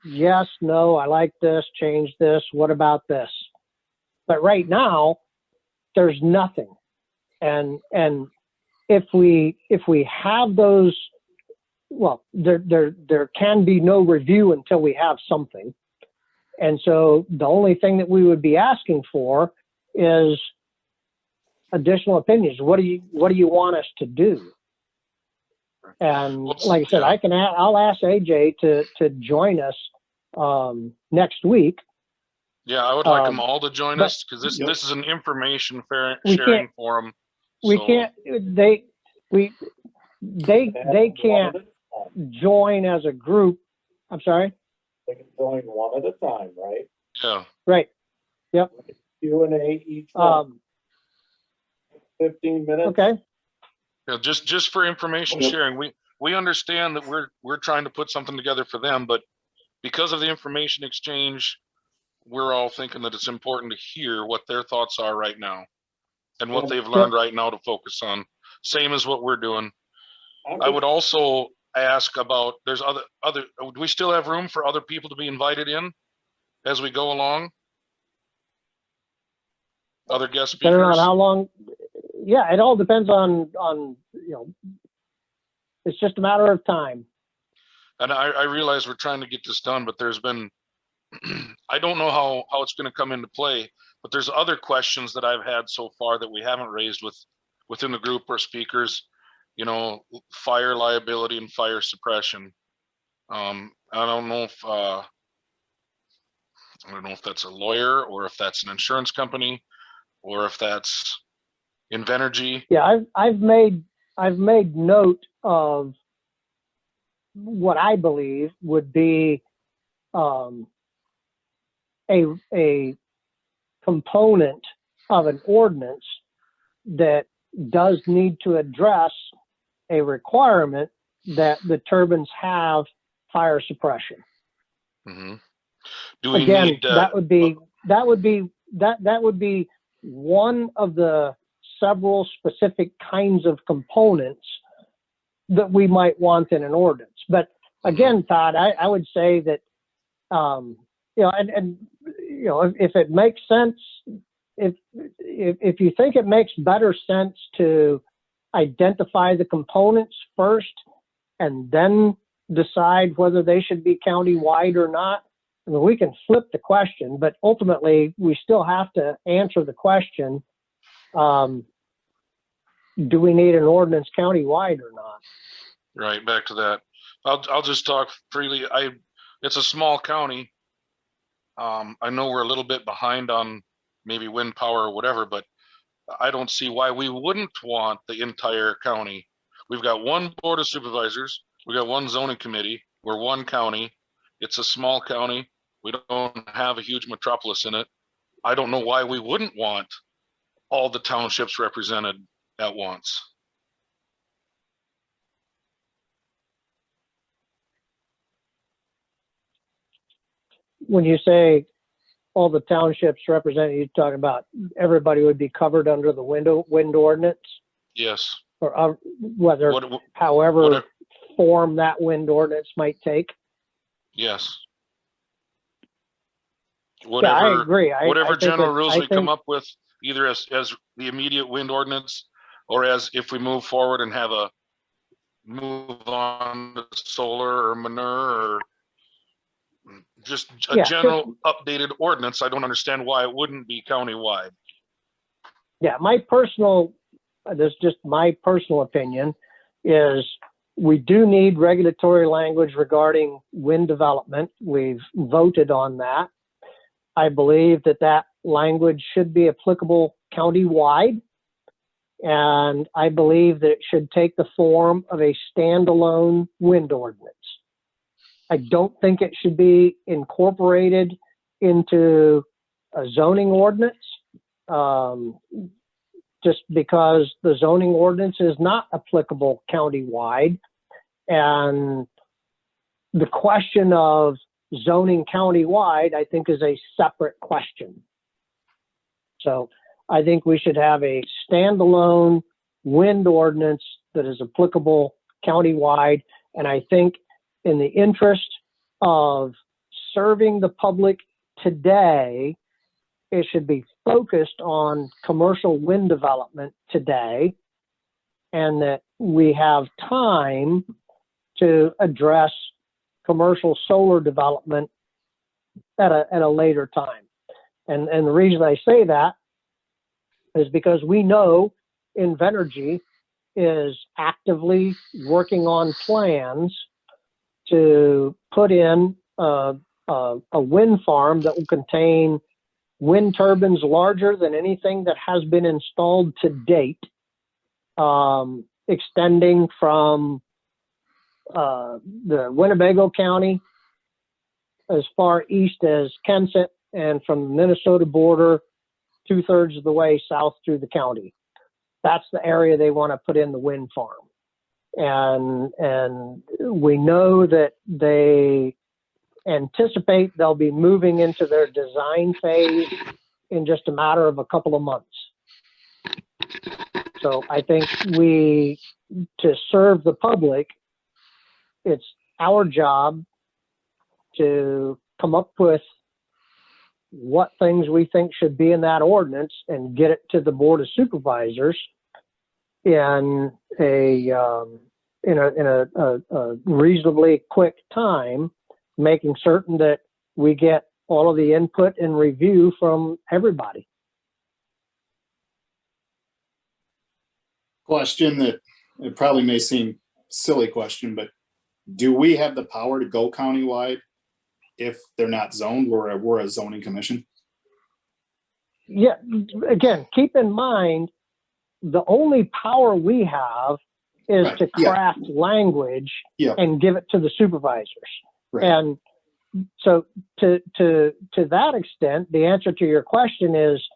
yes, no, I like this, change this, what about this? But right now, there's nothing. And if we have those, well, there can be no review until we have something. And so the only thing that we would be asking for is additional opinions. What do you want us to do? And like I said, I'll ask AJ to join us next week. Yeah, I would like them all to join us because this is an information sharing forum. We can't. They can't join as a group. I'm sorry. They can join one at a time, right? Yeah. Right. Yep. Q&A each one. 15 minutes. Okay. Yeah, just for information sharing, we understand that we're trying to put something together for them, but because of the information exchange, we're all thinking that it's important to hear what their thoughts are right now and what they've learned right now to focus on. Same as what we're doing. I would also ask about, there's other, do we still have room for other people to be invited in as we go along? Other guest speakers? Depending on how long, yeah, it all depends on, you know, it's just a matter of time. And I realize we're trying to get this done, but there's been, I don't know how it's going to come into play, but there's other questions that I've had so far that we haven't raised within the group or speakers, you know, fire liability and fire suppression. I don't know if that's a lawyer or if that's an insurance company or if that's Invenergy. Yeah, I've made note of what I believe would be a component of an ordinance that does need to address a requirement that the turbines have fire suppression. Mm-hmm. Do we Again, need that would be one of the several specific kinds of components that we might want in an ordinance. But again, Todd, I would say that, you know, and you know, if it makes sense, if you think it makes better sense to identify the components first and then decide whether they should be county-wide or not? I mean, we can flip the question, but ultimately we still have to answer the question, do we need an ordinance county-wide or not? Right, back to that. I'll just talk freely. It's a small county. I know we're a little bit behind on maybe wind power or whatever, but I don't see why we wouldn't want the entire county. We've got one board of supervisors. We got one zoning committee. We're one county. It's a small county. We don't have a huge metropolis in it. I don't know why we wouldn't want all the townships represented at once. When you say all the townships represented, you're talking about everybody would be covered under the wind ordinance, Yes. or whether, What, however whatever- form that wind ordinance might take. yes. Yeah, I Whatever, agree. whatever I think general it- rules I we come think- up with, either as the immediate wind ordinance, or as if we move forward and have a move on to solar or manure, or just a Yeah, general updated ordinance, I don't understand why it wouldn't be countywide. Yeah, this is just my personal opinion, is we do need regulatory language regarding wind development. We've voted on that. I believe that language should be applicable countywide. And I believe that it should take the form of a standalone wind ordinance. I don't think it should be incorporated into a zoning ordinance, just because the zoning ordinance is not applicable countywide. And the question of zoning countywide, I think, is a separate question. So I think we should have a standalone wind ordinance that is applicable countywide. And I think in the interest of serving the public today, it should be focused on commercial wind development today, and that we have time to address commercial solar development at a later time. And the reason I say that is because we know Invenergy is actively working on plans to put in a wind farm that will contain wind turbines larger than anything that has been installed to date, extending from the Winnebago County as far east as Kensett, and from the Minnesota border 2/3 of the way south through the county. That's the area they want to put in the wind farm. And we know that they anticipate they'll be moving into their design phase in just a matter of a couple of months. So I think to serve the public, it's our job to come up with what things we think should be in that ordinance and get it to the Board of Supervisors in a reasonably quick time, making certain that we get all of the input and review from everybody. Question that it probably may seem silly question, but do we have the power to go countywide if they're not zoned? We're a zoning commission. Yeah, again, keep in mind, the only power we have is Right, to yeah. craft language Yeah. and give it to the supervisors. Right. And so to that extent, the answer to your question is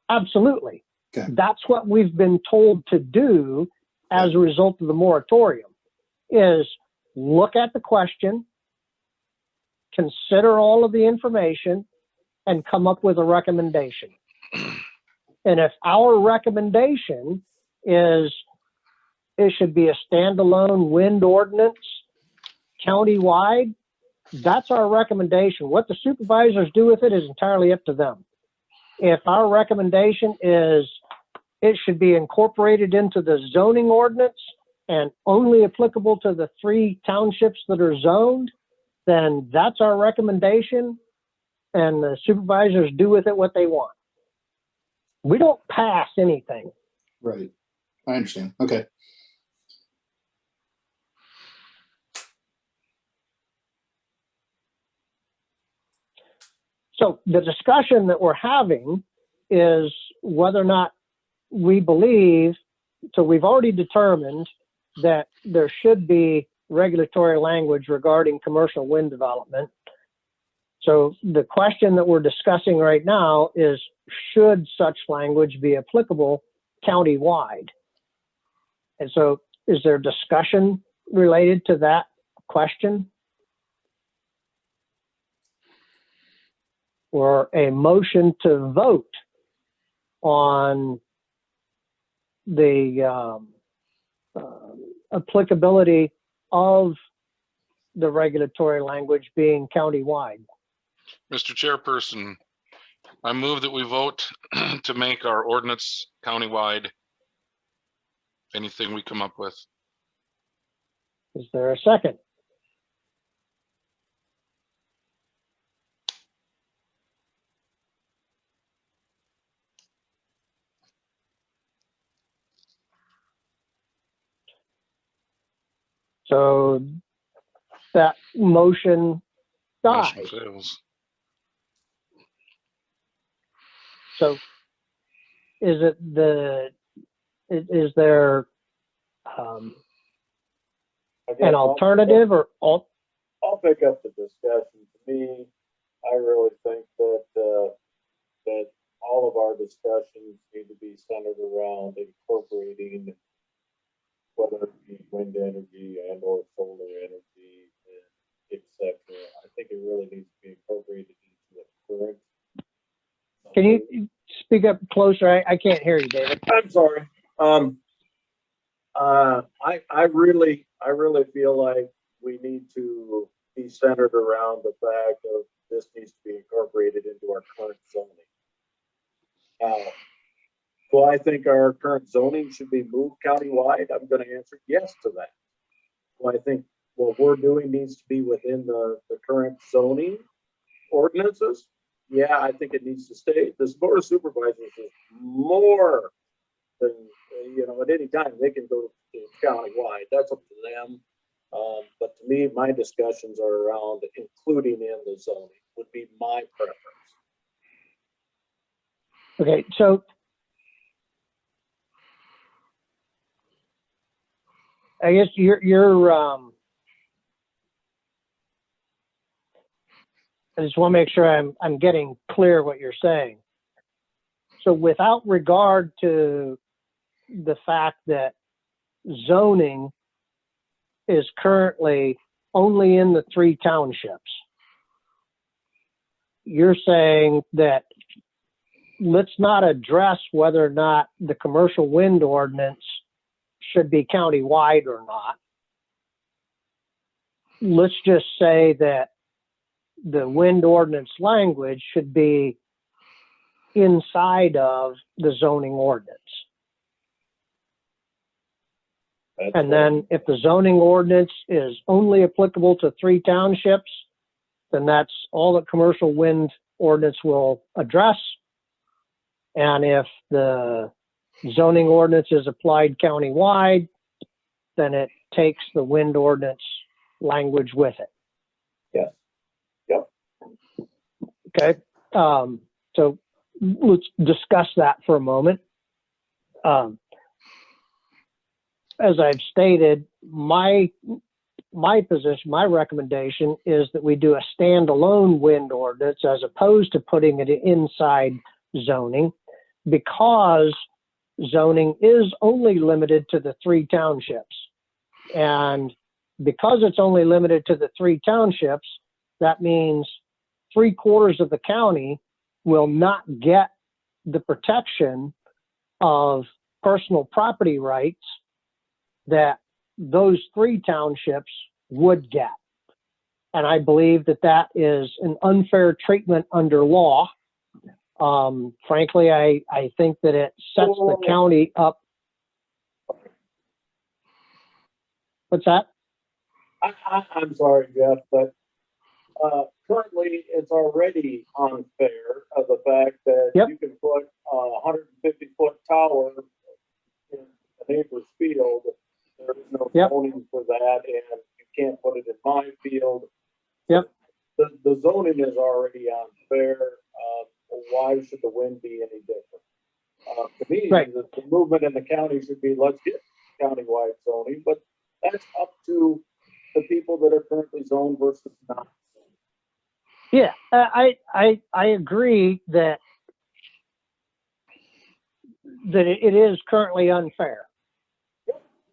absolutely. Okay. That's what we've been told to do as a result of the moratorium, is look at the question, consider all of the information, and come up with a recommendation. And if our recommendation is it should be a standalone wind ordinance countywide, that's our recommendation. What the supervisors do with it is entirely up to them. If our recommendation is it should be incorporated into the zoning ordinance, and only applicable to the 3 townships that are zoned, then that's our recommendation, and the supervisors do with it what they want. We don't pass anything. Right. I understand. Okay. So the discussion that we're having is whether or not we believe, so we've already determined that there should be regulatory language regarding commercial wind development. So the question that we're discussing right now is, should such language be applicable countywide? And so is there discussion related to that question? Or a motion to vote on the applicability of the regulatory language being countywide? Mr. Chairperson, I move that we vote to make our ordinance countywide. Anything we come up with. Is there a second? So that motion dies. Motion fails. So is there I guess an alternative or I'll pick up the discussion. To me, I really think that that all of our discussions need to be centered around incorporating whether it be wind energy and or solar energy, and et cetera. I think it really needs to be incorporated into the current. Can you speak up closer? I can't hear you, David. I'm sorry. I really feel like we need to be centered around the fact of this needs to be incorporated into our current zoning. Now, do I think our current zoning should be moved countywide? I'm going to answer yes to that. Do I think what we're doing needs to be within the current zoning ordinances? Yeah, I think it needs to stay. This board of supervisors is more than, at any time they can go to countywide. That's up to them. But to me, my discussions are around including in the zoning would be my preference. Okay, so I guess you're I just want to make sure I'm getting clear what you're saying. So without regard to the fact that zoning is currently only in the 3 townships, you're saying that let's not address whether or not the commercial wind ordinance should be countywide or not. Let's just say that the wind ordinance language should be inside of the zoning ordinance. And then if the zoning ordinance is only applicable to 3 townships, then that's all the commercial wind ordinance will address. And if the zoning ordinance is applied countywide, then it takes the wind ordinance language with it. Yes. Yep. Okay. So let's discuss that for a moment. As I've stated, my position, my recommendation is that we do a standalone wind ordinance as opposed to putting it inside zoning, because zoning is only limited to the 3 townships. And because it's only limited to the 3 townships, that means 3/4 of the county will not get the protection of personal property rights that those 3 townships would get. And I believe that that is an unfair treatment under law. Frankly, I think that it sets the county up. What's that? I'm sorry, Jeff, but currently it's already unfair of the fact that Yep. you can put a 150-foot tower in a neighbor's field. There is no Yep. zoning for that, and you can't put it in my field. Yep. The zoning is already unfair. Why should the wind be any different? To me, Right. the movement in the county should be, let's get countywide zoning, but that's up to the people that are currently zoned versus not. Yeah, I agree that it is currently unfair.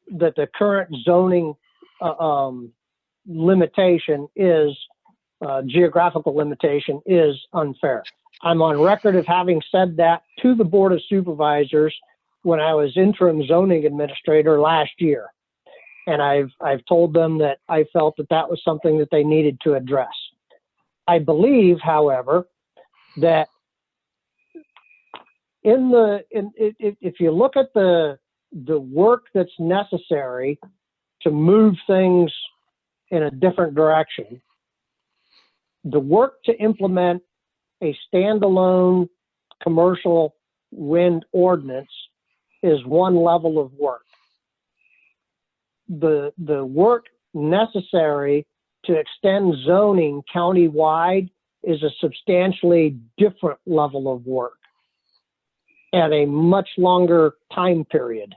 That the current zoning limitation is geographical limitation is unfair. I'm on record of having said that to the Board of Supervisors when I was interim zoning administrator last year. And I've told them that I felt that that was something that they needed to address. I believe, however, that if you look at the work that's necessary to move things in a different direction, the work to implement a standalone commercial wind ordinance is one level of work. The work necessary to extend zoning countywide is a substantially different level of work at a much longer time period.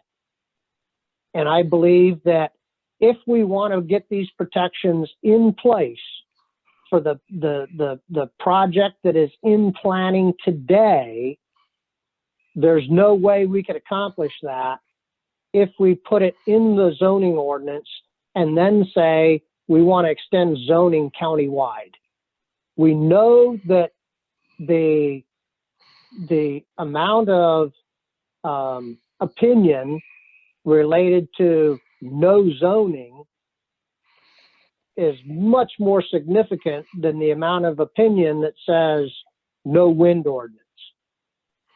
And I believe that if we want to get these protections in place for the project that is in planning today, there's no way we could accomplish that if we put it in the zoning ordinance and then say we want to extend zoning countywide. We know that the amount of opinion related to no zoning is much more significant than the amount of opinion that says no wind ordinance.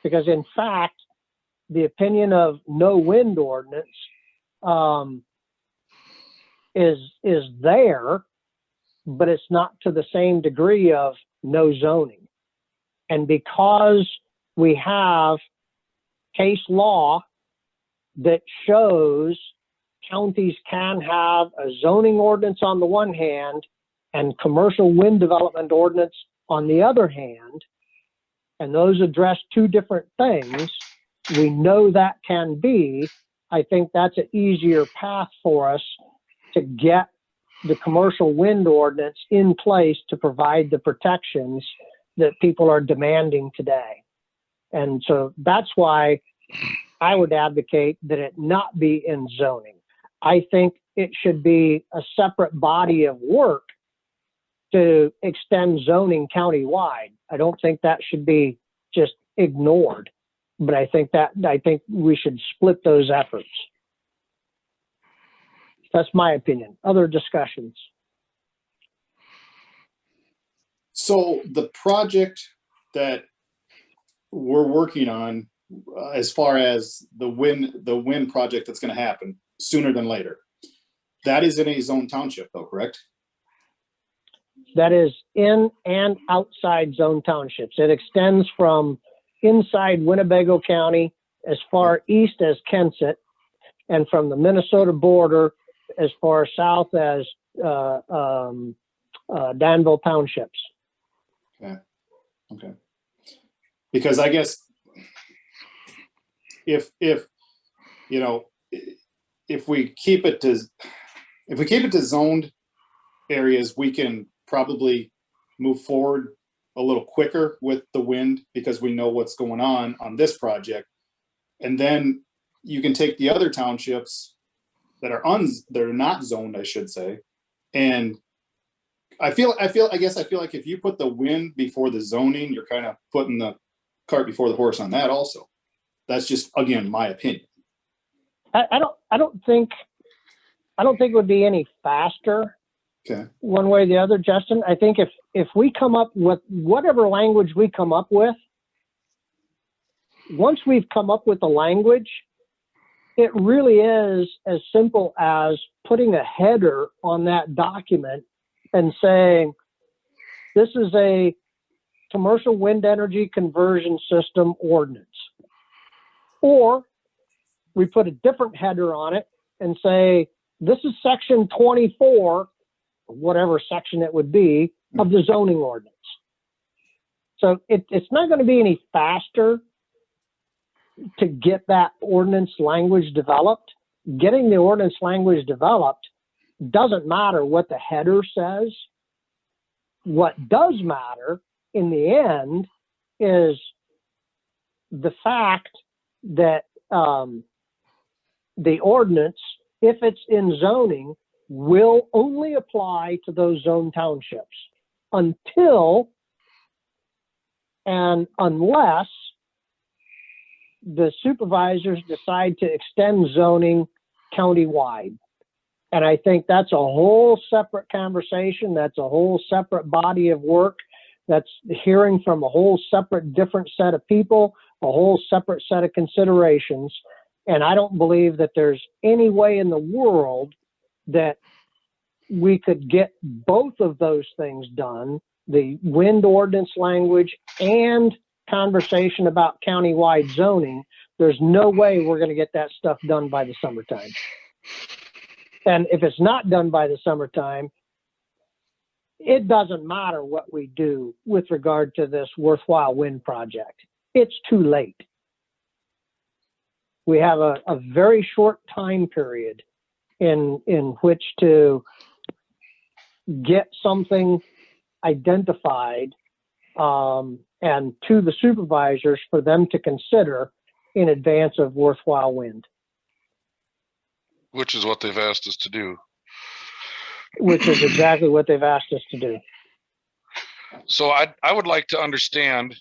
Because in fact, the opinion of no wind ordinance is there, but it's not to the same degree of no zoning. And because we have case law that shows counties can have a zoning ordinance on the one hand and commercial wind development ordinance on the other hand, and those address two different things, we know that can be. I think that's an easier path for us to get the commercial wind ordinance in place to provide the protections that people are demanding today. And so that's why I would advocate that it not be in zoning. I think it should be a separate body of work to extend zoning countywide. I don't think that should be just ignored, but I think we should split those efforts. That's my opinion. Other discussions? So the project that we're working on, as far as the wind project that's going to happen sooner than later, that is in a zone township though, correct? That is in and outside zone townships. It extends from inside Winnebago County as far east as Kensett, and from the Minnesota border as far south as Danville Townships. Okay. Because I guess if you know, if we keep it to zoned areas, we can probably move forward a little quicker with the wind because we know what's going on this project. And then you can take the other townships that are not zoned, I should say. And I feel like if you put the wind before the zoning, you're kind of putting the cart before the horse on that also. That's just, again, my opinion. I don't think it would be any faster. Okay. One way or the other, Justin. I think if we come up with whatever language we come up with, once we've come up with the language, it really is as simple as putting a header on that document and saying, this is a commercial wind energy conversion system ordinance. Or we put a different header on it and say, this is section 24, whatever section it would be, of the zoning ordinance. So it's not going to be any faster to get that ordinance language developed. Getting the ordinance language developed doesn't matter what the header says. What does matter in the end is the fact that the ordinance, if it's in zoning, will only apply to those zone townships until and unless the supervisors decide to extend zoning countywide. And I think that's a whole separate conversation. That's a whole separate body of work. That's hearing from a whole separate different set of people, a whole separate set of considerations. And I don't believe that there's any way in the world that we could get both of those things done, the wind ordinance language and conversation about countywide zoning. There's no way we're going to get that stuff done by the summertime. And if it's not done by the summertime, it doesn't matter what we do with regard to this worthwhile wind project. It's too late. We have a very short time period in which to get something identified and to the supervisors for them to consider in advance of worthwhile wind. Which is what they've asked us to do. Which is exactly what they've asked us to do. So I would like to understand,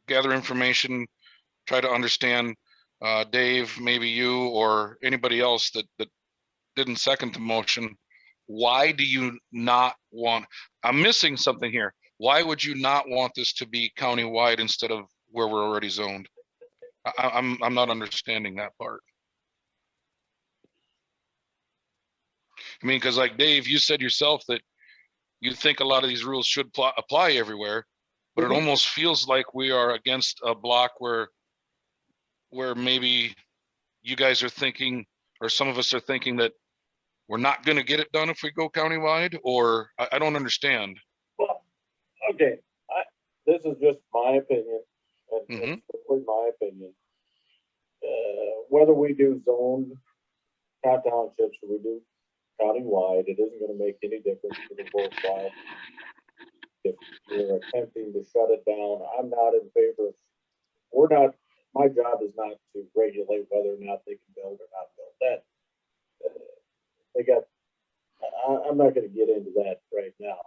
gather information, try to understand, Dave, maybe you or anybody else that didn't second the motion. Why do you not want, I'm missing something here. Why would you not want this to be countywide instead of where we're already zoned? I'm not understanding that part. I mean, because like Dave, you said yourself that you think a lot of these rules should apply everywhere, but it almost feels like we are against a block where maybe you guys are thinking, or some of us are thinking that we're not going to get it done if we go countywide, or I don't understand. Well, okay, this is just my opinion, and Mhm. it's strictly my opinion. Whether we do zoned townships or we do countywide, it isn't going to make any difference to the worthwhile. If you're attempting to shut it down, I'm not in favor of, my job is not to regulate whether or not they can build or not build. That, I'm not going to get into that right now.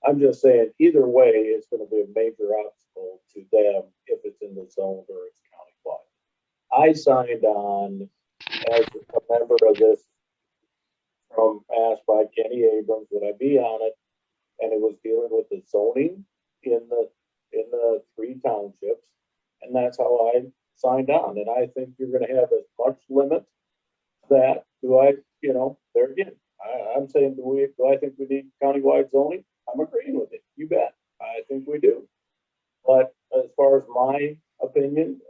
I'm just saying either way, it's going to be a major obstacle to them if it's in the zone or it's countywide. I signed on as a member of this asked by Kenny Abrams, would I be on it? And it was dealing with the zoning in the 3 townships. And that's how I signed on. And I think you're going to have as much limit that there again, I'm saying, do I think we need countywide zoning? I'm agreeing with it. You bet. I think we do. But as far as my opinion,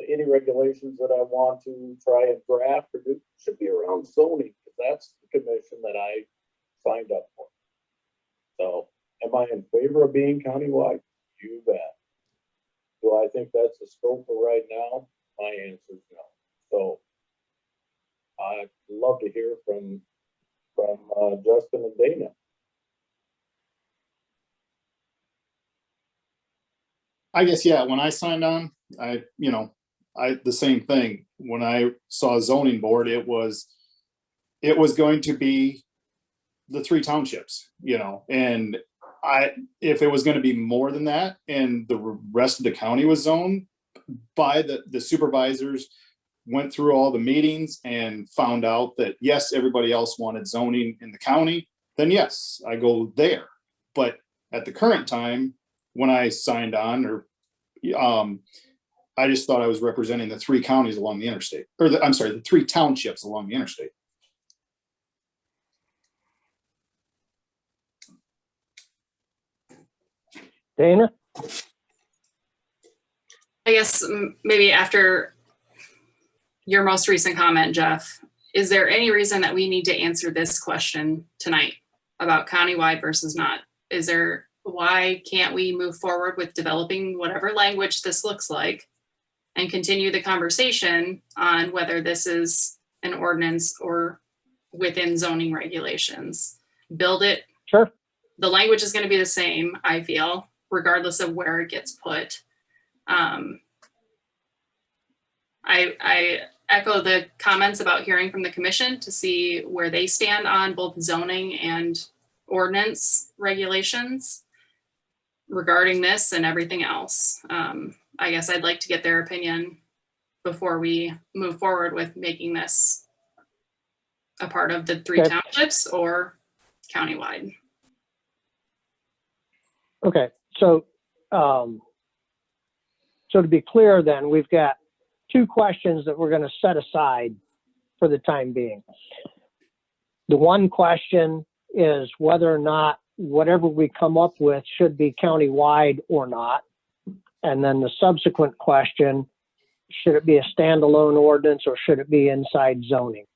any regulations that I want to try and draft or do should be around zoning, because that's the commission that I signed up for. So am I in favor of being countywide? You bet. Do I think that's the scope for right now? My answer is no. So I'd love to hear from Justin and Dana. I guess, yeah, when I signed on, the same thing. When I saw zoning board, it was going to be the 3 townships, and if it was going to be more than that and the rest of the county was zoned, by the supervisors went through all the meetings and found out that yes, everybody else wanted zoning in the county, then yes, I go there. But at the current time, when I signed on, or I just thought I was representing the 3 counties along the interstate, or I'm sorry, the 3 townships along the interstate. Dana? I guess maybe after your most recent comment, Jeff, is there any reason that we need to answer this question tonight about countywide versus not? Why can't we move forward with developing whatever language this looks like and continue the conversation on whether this is an ordinance or within zoning regulations? Build it. Sure. The language is going to be the same, I feel, regardless of where it gets put. I echo the comments about hearing from the commission to see where they stand on both zoning and ordinance regulations regarding this and everything else. I guess I'd like to get their opinion before we move forward with making this a part of the 3 Okay. townships or countywide. Okay, so so to be clear then, we've got 2 questions that we're going to set aside for the time being. The one question is whether or not whatever we come up with should be countywide or not. And then the subsequent question, should it be a standalone ordinance or should it be inside zoning?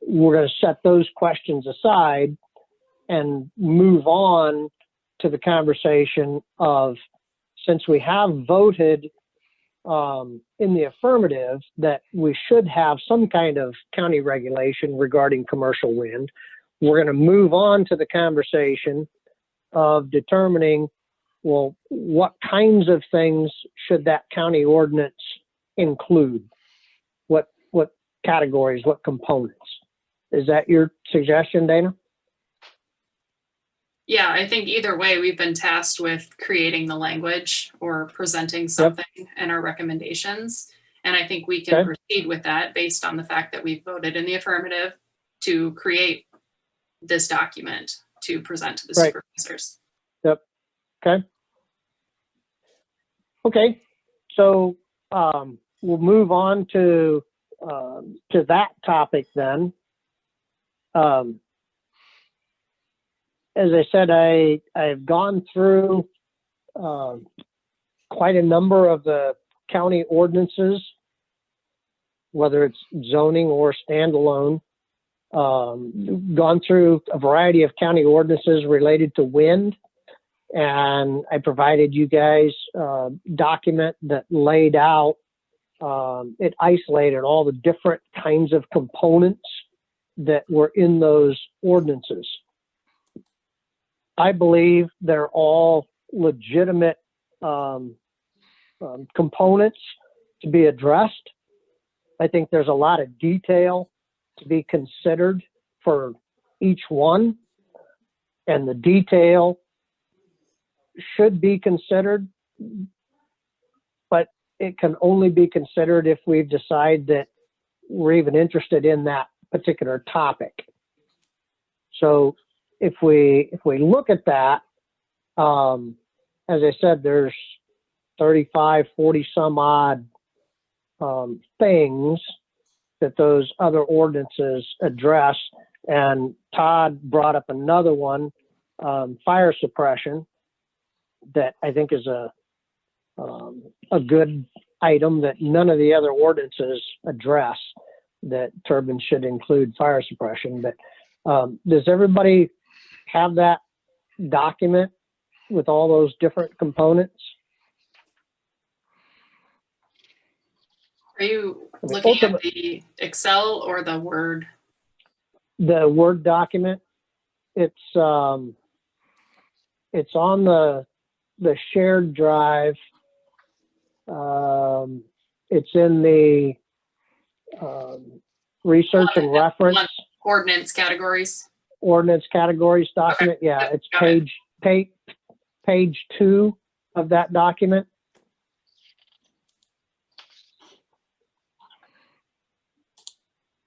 We're going to set those questions aside and move on to the conversation of, since we have voted in the affirmative that we should have some kind of county regulation regarding commercial wind, we're going to move on to the conversation of determining, well, what kinds of things should that county ordinance include? What categories, what components? Is that your suggestion, Dana? Yeah, I think either way, we've been tasked with creating the language or presenting something in our recommendations. And I think we can Okay. proceed with that based on the fact that we voted in the affirmative to create this document to present to the Right. supervisors. Okay, so we'll move on to that topic then. As I said, I've gone through quite a number of the county ordinances, whether it's zoning or standalone. Gone through a variety of county ordinances related to wind. And I provided you guys a document that laid out, it isolated all the different kinds of components that were in those ordinances. I believe they're all legitimate components to be addressed. I think there's a lot of detail to be considered for each one, and the detail should be considered, but it can only be considered if we decide that we're even interested in that particular topic. So if we look at that, as I said, there's 35, 40 some odd things that those other ordinances address. And Todd brought up another one, fire suppression, that I think is a good item that none of the other ordinances address, that turbines should include fire suppression. But does everybody have that document with all those different components? Are you looking at the Excel or the Word? The Word document. It's on the shared drive. It's in the research and reference Ordinance categories. ordinance categories document. Okay. Yeah, Yep, it's got it. page 2 of that document.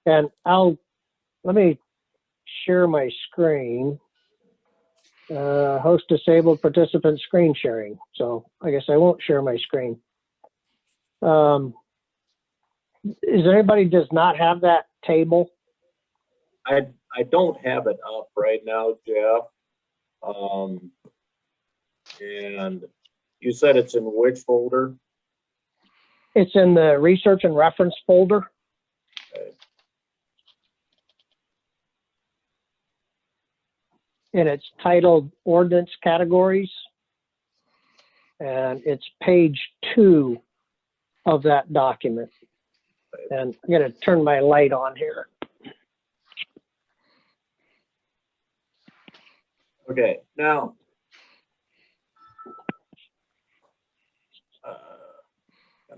And let me share my screen. Host disabled participant screen sharing. So I guess I won't share my screen. Is there anybody does not have that table? I don't have it up right now, Jeff. And you said it's in which folder? It's in the research and reference folder. Okay. And it's titled Ordinance Categories. And it's page 2 of that document. And I'm going to turn my light on here. Okay, now.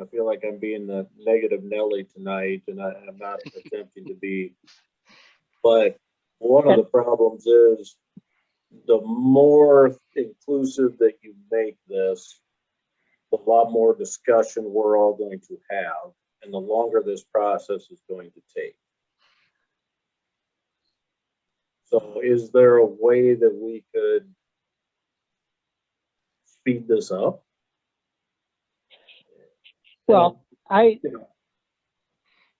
I feel like I'm being the negative Nelly tonight, and I'm not attempting to be. But one of the problems is the more inclusive that you make this, a lot more discussion we're all going to have, and the longer this process is going to take. So is there a way that we could speed this up? Well, I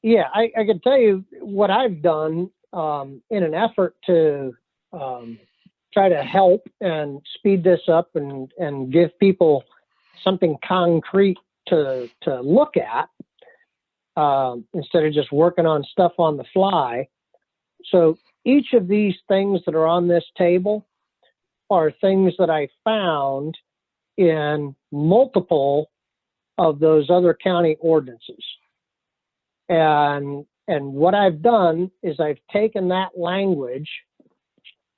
can tell you what I've done in an effort to try to help and speed this up and give people something concrete to look at instead of just working on stuff on the fly. So each of these things that are on this table are things that I found in multiple of those other county ordinances. And what I've done is I've taken that language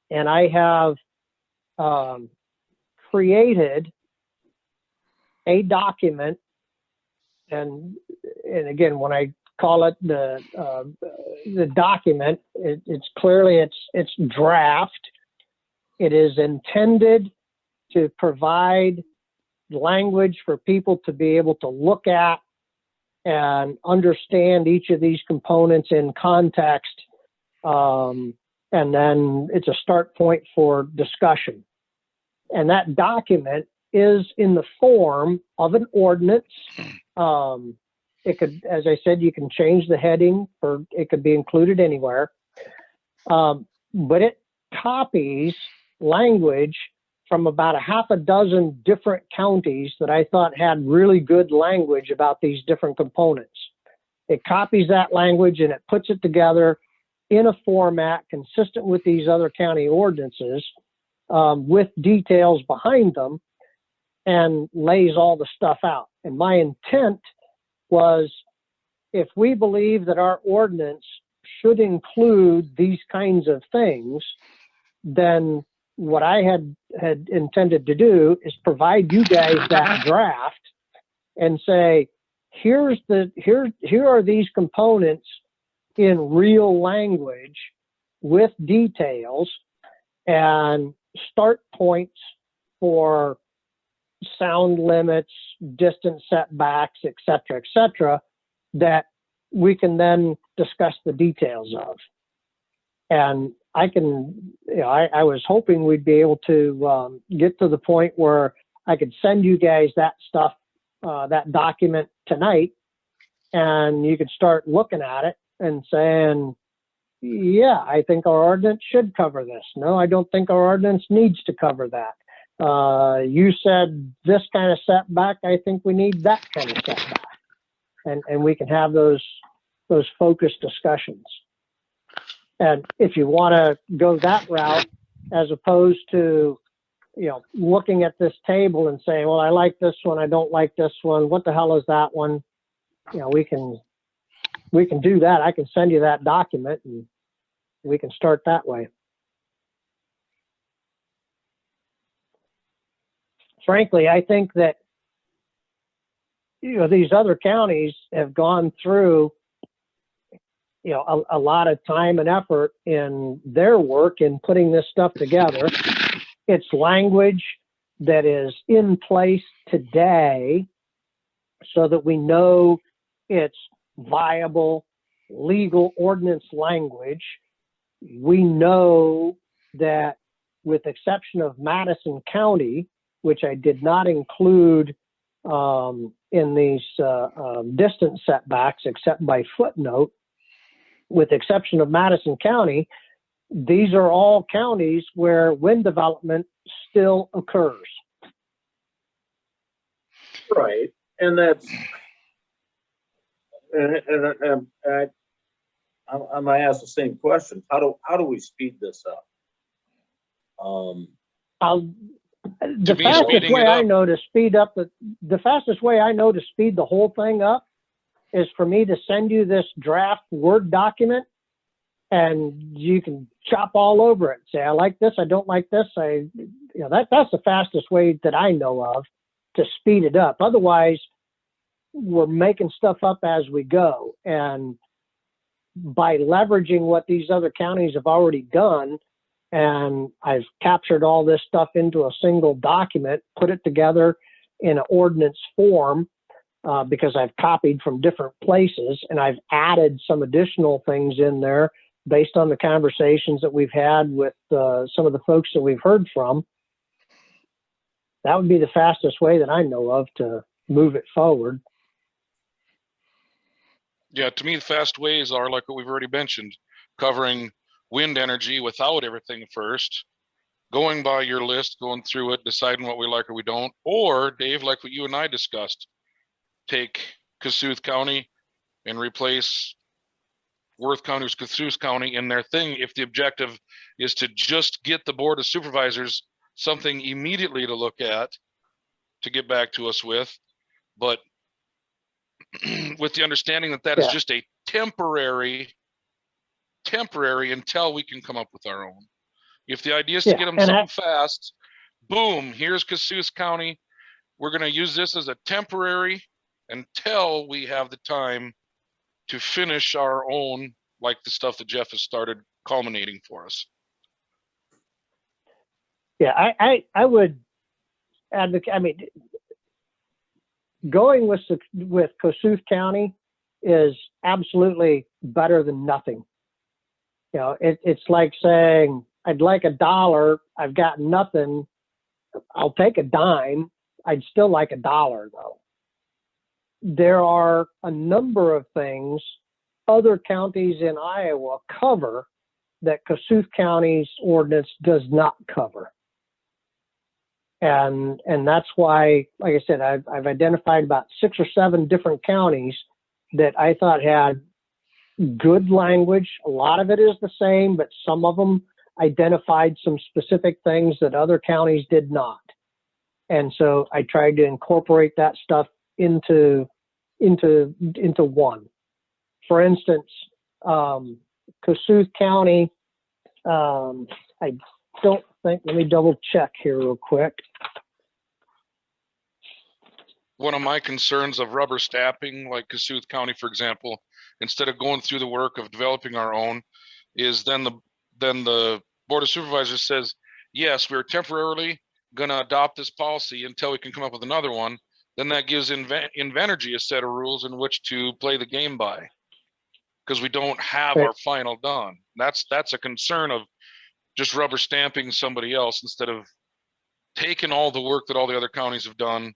and I have created a document. And again, when I call it the document, it's clearly it's draft. It is intended to provide language for people to be able to look at and understand each of these components in context. And then it's a start point for discussion. And that document is in the form of an ordinance. It could, as I said, you can change the heading, or it could be included anywhere. But it copies language from about a half a dozen different counties that I thought had really good language about these different components. It copies that language and it puts it together in a format consistent with these other county ordinances, with details behind them, and lays all the stuff out. And my intent was, if we believe that our ordinance should include these kinds of things, then what I had intended to do is provide you guys that draft and say, here are these components in real language with details and start points for sound limits, distance setbacks, et cetera, that we can then discuss the details of. And I was hoping we'd be able to get to the point where I could send you guys that stuff, that document tonight, and you could start looking at it and saying, yeah, I think our ordinance should cover this. No, I don't think our ordinance needs to cover that. You said this kind of setback, I think we need that kind of setback. And we can have those focused discussions. And if you want to go that route, as opposed to, looking at this table and saying, well, I like this one, I don't like this one, what the hell is that one? We can do that. I can send you that document and we can start that way. Frankly, I think that, these other counties have gone through, a lot of time and effort in their work in putting this stuff together. It's language that is in place today so that we know it's viable, legal ordinance language. We know that, with exception of Madison County, which I did not include in these distance setbacks, except by footnote, with the exception of Madison County, these are all counties where wind development still occurs. Right, and that's, and I'm gonna ask the same question. How do we speed this up? The me, fastest speeding way it I up- know to speed up the fastest way I know to speed the whole thing up is for me to send you this draft Word document, and you can chop all over it. Say, I like this, I don't like this. That's the fastest way that I know of to speed it up. Otherwise, we're making stuff up as we go. And by leveraging what these other counties have already done, and I've captured all this stuff into a single document, put it together in an ordinance form, because I've copied from different places, and I've added some additional things in there based on the conversations that we've had with some of the folks that we've heard from. That would be the fastest way that I know of to move it forward. Yeah, to me, the fast ways are like what we've already mentioned, covering wind energy without everything first, going by your list, going through it, deciding what we like or we don't, or Dave, like what you and I discussed, take Cassuth County and replace Worth County with Cassuth County in their thing if the objective is to just get the Board of Supervisors something immediately to look at to get back to us with, but with the understanding that that is Yeah. just a temporary until we can come up with our own. If the idea is to Yeah, get them and something fast, boom, here's Cassuth County. We're going to use this as a temporary until we have the time to finish our own, like the stuff that Jeff has started culminating for us. Yeah, I would advocate. I mean, going with Cassuth County is absolutely better than nothing. You know, it's like saying, I'd like $1, I've got nothing, I'll take a dime. I'd still like $1 though. There are a number of things other counties in Iowa cover that Cassuth County's ordinance does not cover. And that's why, like I said, I've identified about 6 or 7 different counties that I thought had good language. A lot of it is the same, but some of them identified some specific things that other counties did not. And so I tried to incorporate that stuff into one. For instance, Cassuth County, I don't think, let me double check here real quick. One of my concerns of rubber stamping, like Cassuth County, for example, instead of going through the work of developing our own, is then the Board of Supervisors says, yes, we're temporarily going to adopt this policy until we can come up with another one. Then that gives Invenergy a set of rules in which to play the game by, because we don't have Right. our final done. That's a concern of just rubber stamping somebody else instead of taking all the work that all the other counties have done.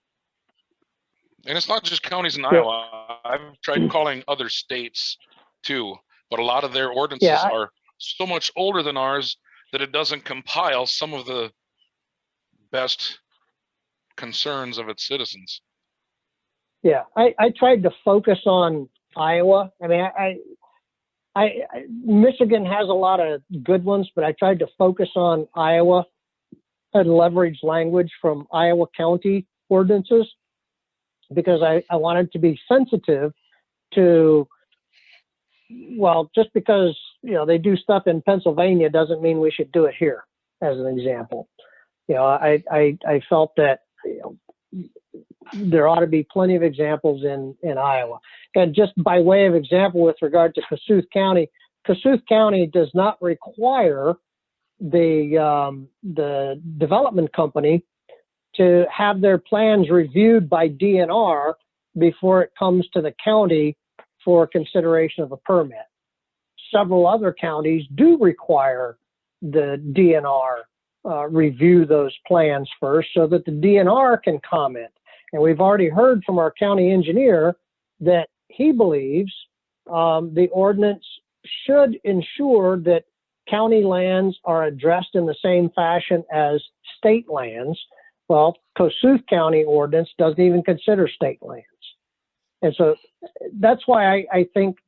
And it's not just counties in Iowa. I've tried calling other states too, but a lot of their ordinances are so much older than ours that it doesn't compile some of the best concerns of its citizens. Yeah, I tried to focus on Iowa. I mean, I Michigan has a lot of good ones, but I tried to focus on Iowa and leverage language from Iowa County ordinances because I wanted to be sensitive to, well, just because, you know, they do stuff in Pennsylvania doesn't mean we should do it here, as an example. You know, I felt that, you know, there ought to be plenty of examples in Iowa. And just by way of example, with regard to Cassuth County does not require the development company to have their plans reviewed by DNR before it comes to the county for consideration of a permit. Several other counties do require the DNR review those plans first so that the DNR can comment And we've already heard from our county engineer that he believes the ordinance should ensure that county lands are addressed in the same fashion as state lands. Well, Kossuth County ordinance doesn't even consider state lands. And so that's why I think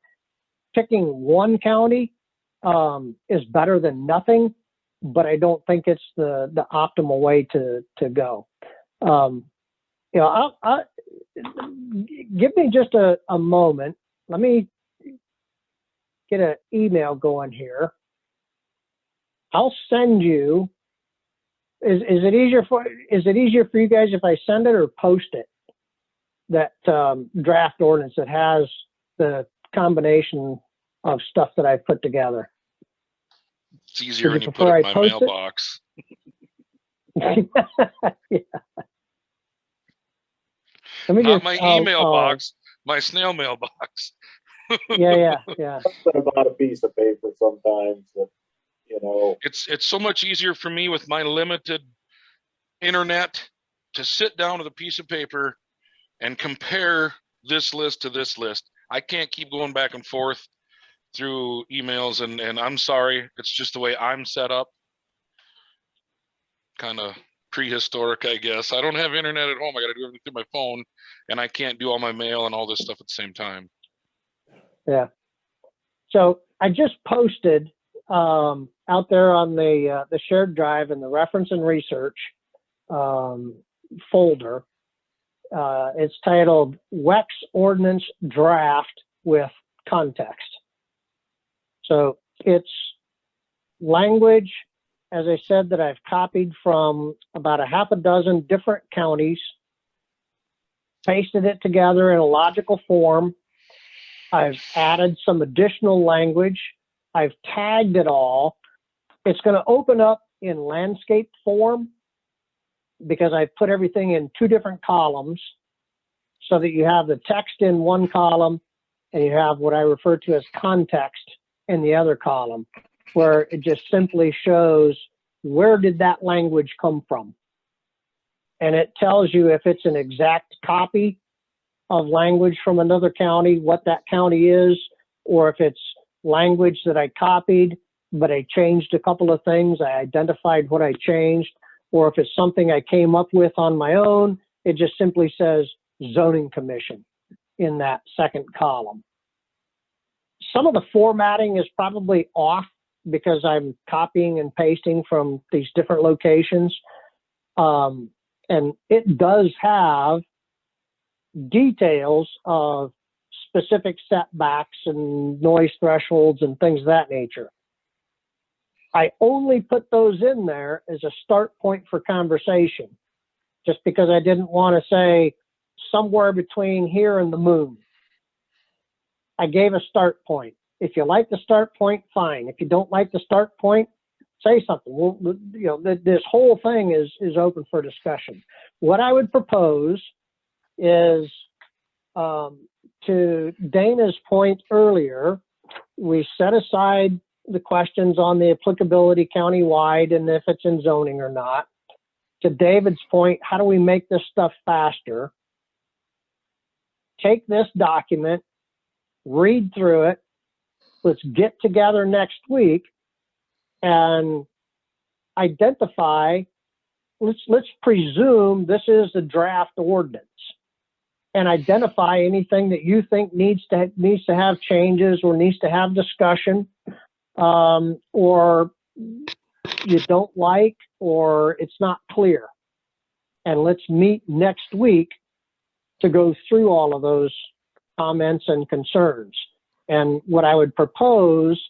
picking one county is better than nothing, but I don't think it's the optimal way to go. You know, give me just a moment. Let me get an email going here. I'll send you. Is it easier for you guys if I send it or post it? That draft ordinance that has the combination of stuff that I've put together. It's easier Would when you you put it in prefer my I post it? mailbox. Yeah. Let me Not just, my I'll- email box, my snail mailbox. yeah. Something about a piece of paper sometimes that, you know, It's so much easier for me with my limited internet to sit down with a piece of paper and compare this list to this list. I can't keep going back and forth through emails and I'm sorry, it's just the way I'm set up. Kind of prehistoric, I guess. I don't have internet at home. I got to do everything through my phone and I can't do all my mail and all this stuff at the same time. Yeah. So I just posted out there on the shared drive in the reference and research folder. It's titled WEX Ordinance Draft with Context. So it's language, as I said, that I've copied from about a half a dozen different counties, pasted it together in a logical form. I've added some additional language. I've tagged it all. It's going to open up in landscape form because I've put everything in two different columns so that you have the text in one column and you have what I refer to as context in the other column, where it just simply shows where did that language come from. And it tells you if it's an exact copy of language from another county, what that county is, or if it's language that I copied, but I changed a couple of things. I identified what I changed, or if it's something I came up with on my own, it just simply says zoning commission in that second column. Some of the formatting is probably off because I'm copying and pasting from these different locations. And it does have details of specific setbacks and noise thresholds and things of that nature. I only put those in there as a start point for conversation, just because I didn't want to say somewhere between here and the moon. I gave a start point. If you like the start point, fine. If you don't like the start point, say something. Well, you know, this whole thing is open for discussion. What I would propose is, to Dana's point earlier, we set aside the questions on the applicability countywide and if it's in zoning or not. To David's point, how do we make this stuff faster? Take this document, read through it. Let's get together next week and identify, let's presume this is the draft ordinance, and identify anything that you think needs to have changes or needs to have discussion, or you don't like, or it's not clear. And let's meet next week to go through all of those comments and concerns. And what I would propose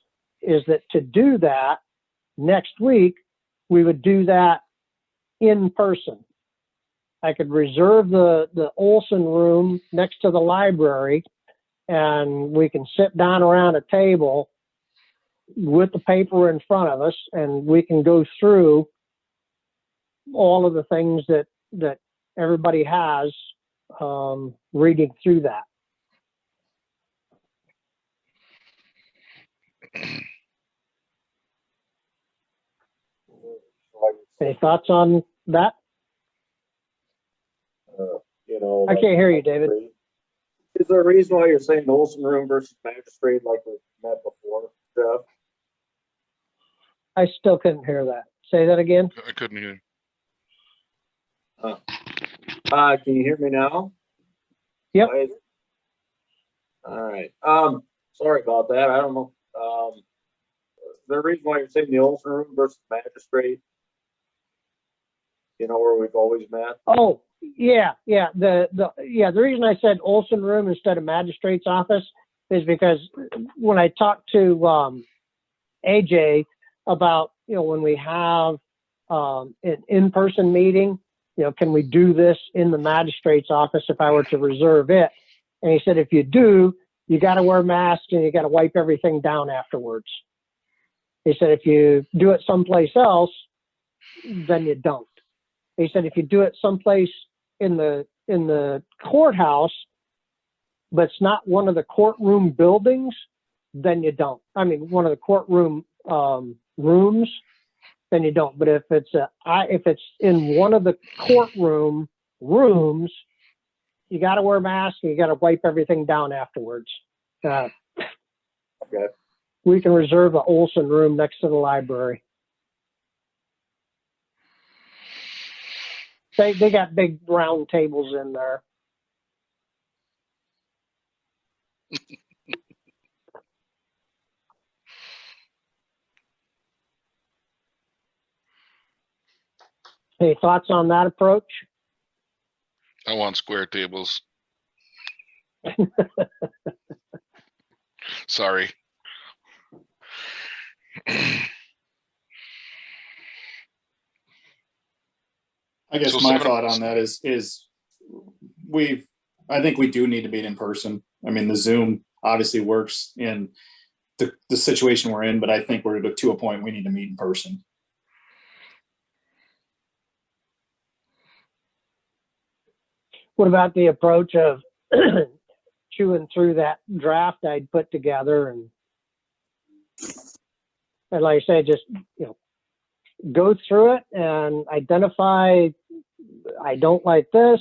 is that to do that next week, we would do that in person. I could reserve the Olson room next to the library, and we can sit down around a table with the paper in front of us, and we can go through all of the things that everybody has, reading through that. so I would say, Any thoughts on that? you know, know. I can't hear you, David. Is there a reason why you're saying Olson Room versus magistrate like we met before, Jeff? I still couldn't hear that. Say that again. I couldn't hear. Can you hear me now? Yep. All right. Sorry about that. I don't know. Is there a reason why you're saying the Olson Room versus magistrate? You know, where we've always met? Oh, yeah. The reason I said Olson Room instead of magistrate's office is because when I talked to AJ about, when we have an in-person meeting, can we do this in the magistrate's office if I were to reserve it? And he said, if you do, you got to wear masks and you got to wipe everything down afterwards. He said, if you do it someplace else, then you don't. He said, if you do it someplace in the courthouse, but it's not one of the courtroom buildings, then you don't. I mean, one of the courtroom rooms, then you don't. But if it's in one of the courtroom rooms, you got to wear a mask and you got to wipe everything down afterwards. Okay. We can reserve the Olson Room next to the library. They got big round tables in there. Any thoughts on that approach? I want square tables. Sorry. I guess So my 7 thought on that is I think we do need to meet in person. I mean, the Zoom obviously works in the situation we're in, but I think we're to a point we need to meet in person. What about the approach of chewing through that draft I'd put together and like I say, just, go through it and identify, I don't like this.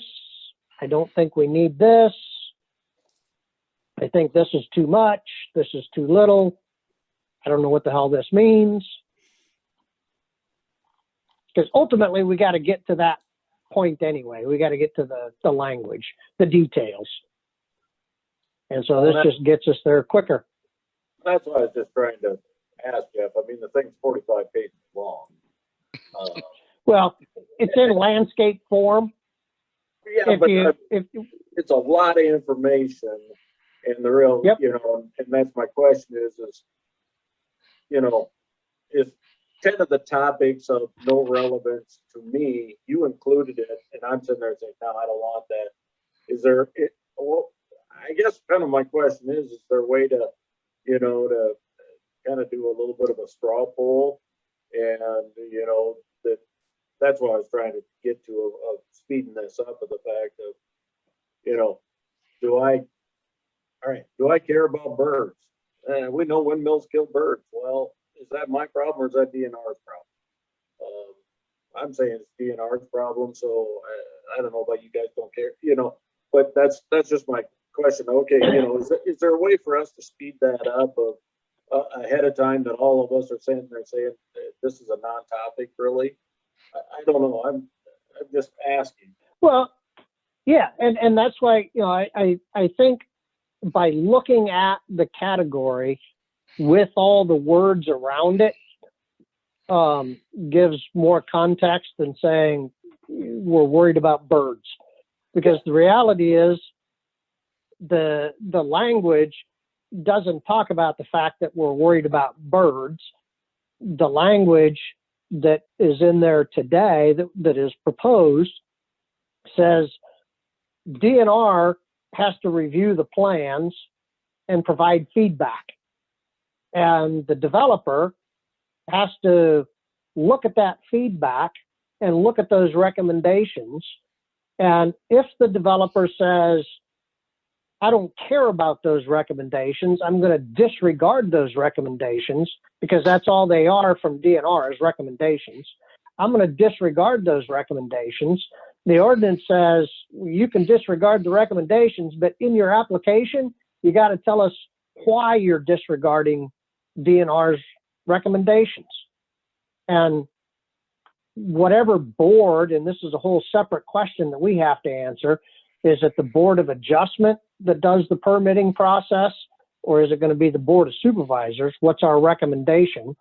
I don't think we need this. I think this is too much. This is too little. I don't know what the hell this means. Because ultimately we got to get to that point anyway. We got to get to the language, the details. And so this just gets us there quicker. That's what I was just trying to ask, Jeff. I mean, the thing's 45 pages long. Well, it's in landscape form. Yeah, it's a lot of information, and the real, Yep. And that's my question is, if 10 of the topics of no relevance to me, you included it, and I'm sitting there saying, no, I don't want that. Well, I guess kind of my question is there a way to, to kind of do a little bit of a straw poll, and, that's what I was trying to get to of speeding this up, of the fact of, do I care about birds? We know windmills kill birds. Well, is that my problem or is that DNR's problem? I'm saying it's DNR's problem, so I don't know about you guys don't care, but that's just my question. Okay, is there a way for us to speed that up ahead of time that all of us are saying this is a non-topic really? I don't know. I'm just asking. Well, yeah, and that's why I think by looking at the category with all the words around it gives more context than saying we're worried about birds, because the reality is the language doesn't talk about the fact that we're worried about birds. The language that is in there today that is proposed says DNR has to review the plans and provide feedback. And the developer has to look at that feedback and look at those recommendations. And if the developer says, I don't care about those recommendations, I'm going to disregard those recommendations because that's all they are from DNR is recommendations. I'm going to disregard those recommendations. The ordinance says you can disregard the recommendations, but in your application, you got to tell us why you're disregarding DNR's recommendations. And whatever board, and this is a whole separate question that we have to answer, is it the Board of Adjustment that does the permitting process, or is it going to be the Board of Supervisors? What's our recommendation?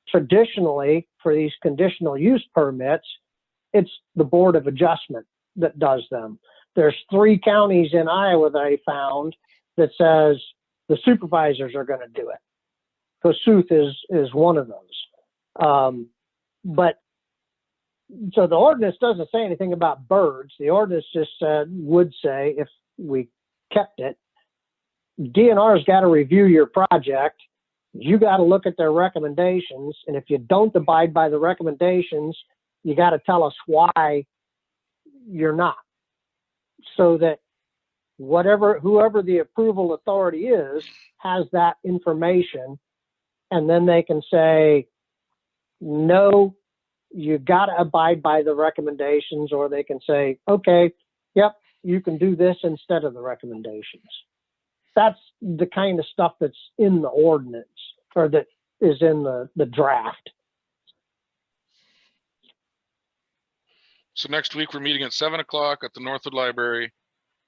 Traditionally, for these conditional use permits, it's the Board of Adjustment that does them. There's 3 counties in Iowa that I found that says the supervisors are going to do it. Kossuth is one of those. But so the ordinance doesn't say anything about birds. The ordinance just would say, if we kept it, DNR's got to review your project. You got to look at their recommendations. And if you don't abide by the recommendations, you got to tell us why you're not. So that whoever the approval authority is, has that information. And then they can say, no, you got to abide by the recommendations, or they can say, okay, yep, you can do this instead of the recommendations. That's the kind of stuff that's in the ordinance, or that is in the draft. So next week, we're meeting at 7 o'clock at the Northwood Library,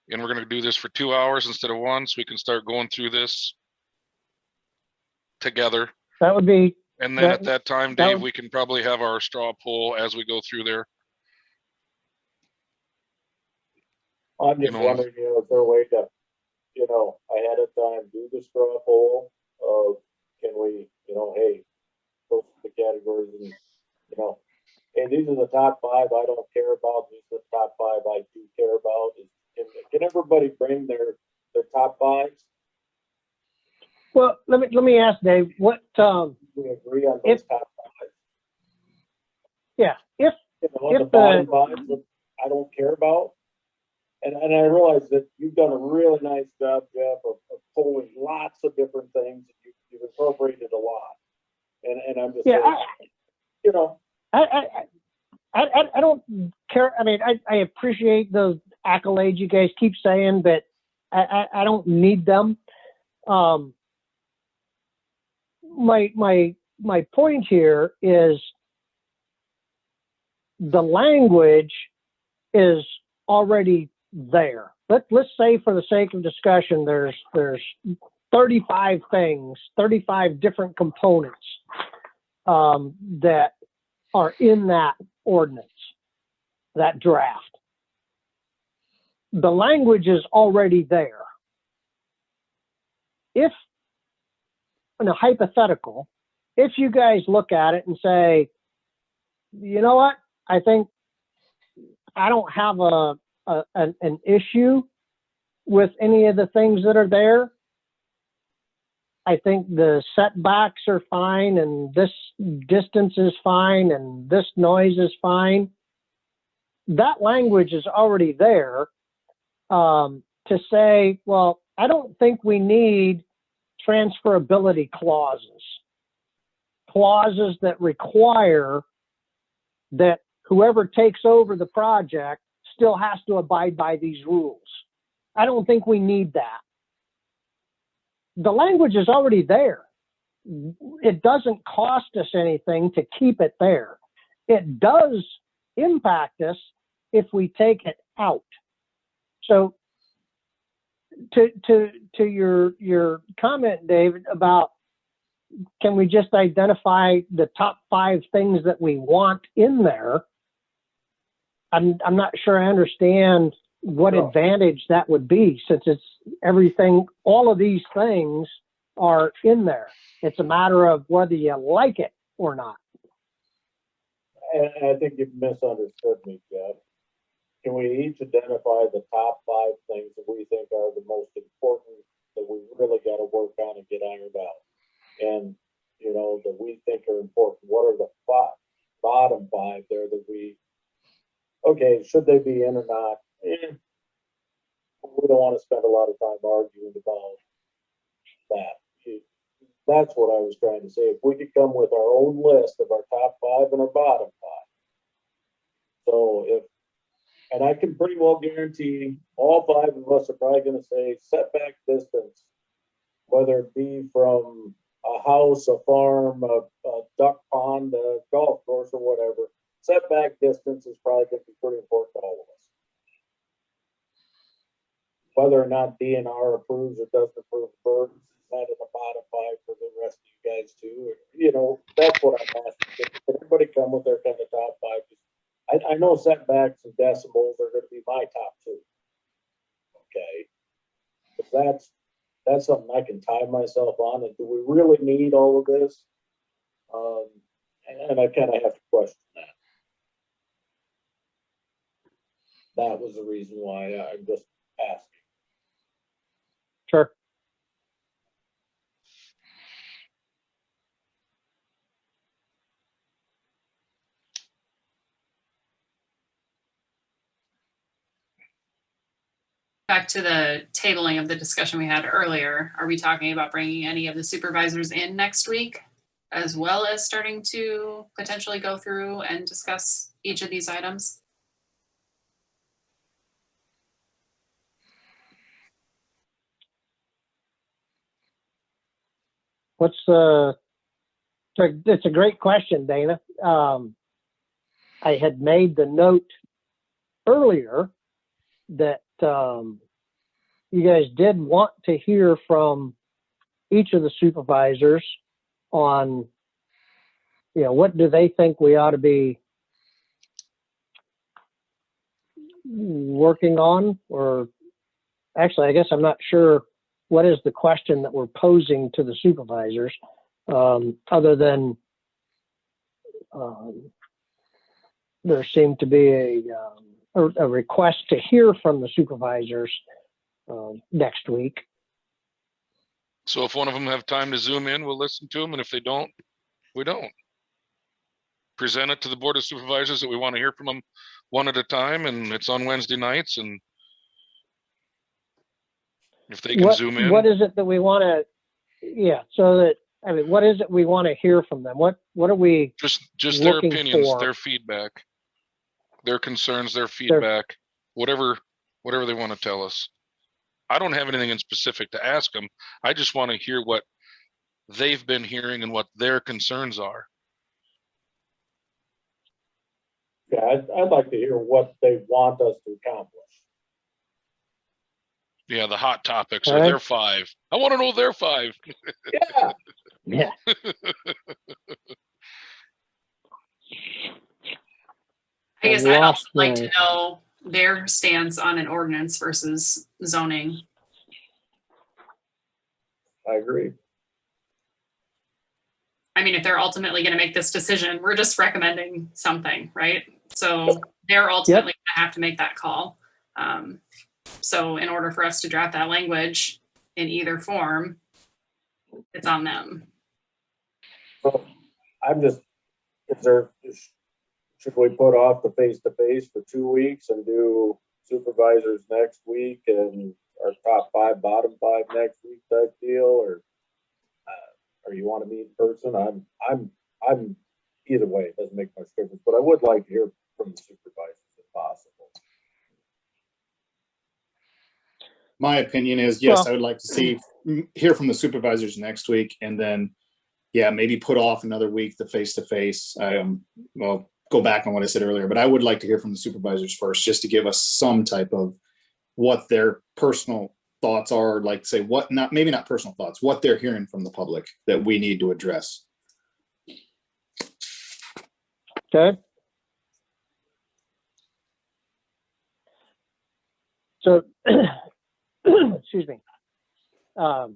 and we're going to do this for 2 hours instead of 1, so we can start going through this together. That would be, And then at that time, Dave, would- we can probably have our straw poll as we go through there. I'm just You know- wondering, is there a way to, ahead of time, do the straw poll of, can we, hey, those are the categories and, hey, these are the top 5 I don't care about, these are the top 5 I do care about. Can everybody bring their top 5s? well, let me ask Dave, what, We agree on those top 5. yeah, if The If bottom 5 that I don't care about. And I realize that you've done a really nice job, Jeff, of pulling lots of different things. You've incorporated a lot. And I'm just yeah, saying, I don't care. I mean, I appreciate those accolades you guys keep saying, but I don't need them. My point here is the language is already there. Let's say, for the sake of discussion, there's 35 things, 35 different components that are in that ordinance, that draft. The language is already there. If, in a hypothetical, if you guys look at it and say, you know what, I think I don't have an issue with any of the things that are there. I think the setbacks are fine, and this distance is fine, and this noise is fine. That language is already there to say, well, I don't think we need transferability clauses that require that whoever takes over the project still has to abide by these rules. I don't think we need that. The language is already there. It doesn't cost us anything to keep it there. It does impact us if we take it out. So to your comment, David, about can we just identify the top 5 things that we want in there? I'm not sure I understand what No. advantage that would be, since it's everything, all of these things are in there. It's a matter of whether you like it or not. and I think you've misunderstood me, Jeff. Can we each identify the top 5 things that we think are the most important, that we really got to work on and get ironed out? And, that we think are important. What are the bottom 5 there that okay, should they be in or not? We don't want to spend a lot of time arguing about that. That's what I was trying to say. If we could come with our own list of our top 5 and our bottom 5. So And I can pretty well guarantee all 5 of us are probably gonna say setback distance, whether it be from a house, a farm, a duck pond, a golf course or whatever. Setback distance is probably gonna be pretty important to all of us. Whether or not DNR approves or doesn't approve birds, is that in the bottom 5 for the rest of you guys too? You know, that's what I'm asking. Can everybody come with their kind of top 5? I know setbacks and decibels are gonna be my top 2. Okay? Because that's something I can tie myself on, and do we really need all of this? And I kind of have to question that. That was the reason why I'm just asking. Sure. Back to the tabling of the discussion we had earlier, are we talking about bringing any of the supervisors in next week, as well as starting to potentially go through and discuss each of these items? It's a great question, Dana. I had made the note earlier that you guys did want to hear from each of the supervisors on, what do they think we ought to be working on? Or actually, I guess I'm not sure what is the question that we're posing to the supervisors, other than there seemed to be a request to hear from the supervisors next week. So if one of them have time to zoom in, we'll listen to them. And if they don't, we don't. Present it to the Board of Supervisors that we want to hear from them one at a time, and it's on Wednesday nights. And if they can zoom in. What is it that we want to, what is it we want to hear from them? What are we Just their looking opinions, for? their feedback, their concerns, their feedback, whatever they want to tell us. I don't have anything in specific to ask them. I just want to hear what they've been hearing and what their concerns are. Yeah, I'd like to hear what they want us to accomplish. Yeah, the hot topics All are right. their 5. I want to know their 5. Yeah, Yeah. I guess I've I'd also lost like my- to know their stance on an ordinance versus zoning. I agree. I mean, if they're ultimately going to make this decision, we're just recommending something, right? So they're ultimately going to have to make that call. So in order for us to draft that language in either form, it's on them. So I'm just, should we put off the face-to-face for 2 weeks and do supervisors next week and our top 5, bottom 5 next week type deal, or you want to meet in person? I'm either way, it doesn't make much difference, but I would like to hear from the supervisors if possible. My opinion is, yes, Well- I would like to hear from the supervisors next week, and then, maybe put off another week the face-to-face. Well, go back on what I said earlier, but I would like to hear from the supervisors first, just to give us some type of what their personal thoughts are, like say maybe not personal thoughts, what they're hearing from the public that we need to address. Okay. So, excuse me. So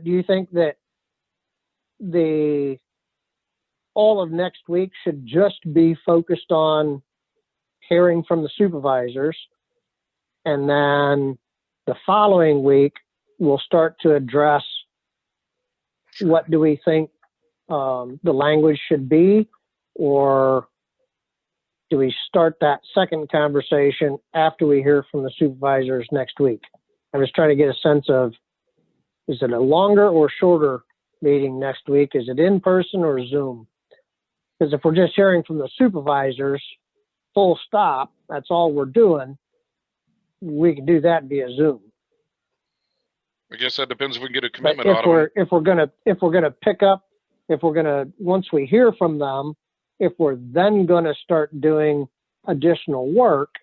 do you think that all of next week should just be focused on hearing from the supervisors, and then the following week we'll start to address what do we think the language should be, or do we start that second conversation after we hear from the supervisors next week? I'm just trying to get a sense of, is it a longer or shorter meeting next week? Is it in person or Zoom? Because if we're just hearing from the supervisors, full stop, that's all we're doing, we can do that via Zoom. I guess that depends if we can get a But commitment out if of them. we're gonna pick up, once we hear from them, if we're then gonna start doing additional work,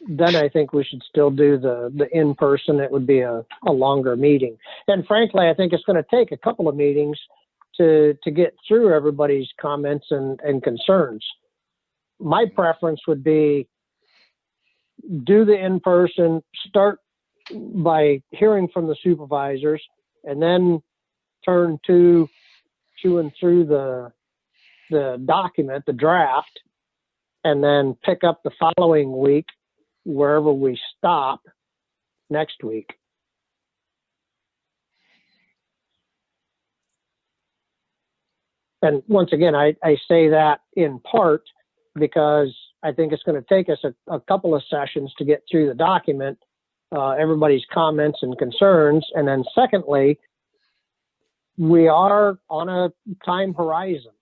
then I think we should still do the in-person. It would be a longer meeting. And frankly, I think it's gonna take a couple of meetings to get through everybody's comments and concerns. My preference would be do the in-person, start by hearing from the supervisors, and then turn to chewing through the document, the draft, and then pick up the following week wherever we stop next week. And once again, I say that in part because I think it's going to take us a couple of sessions to get through the document, everybody's comments and concerns. And then secondly, we are on a time horizon.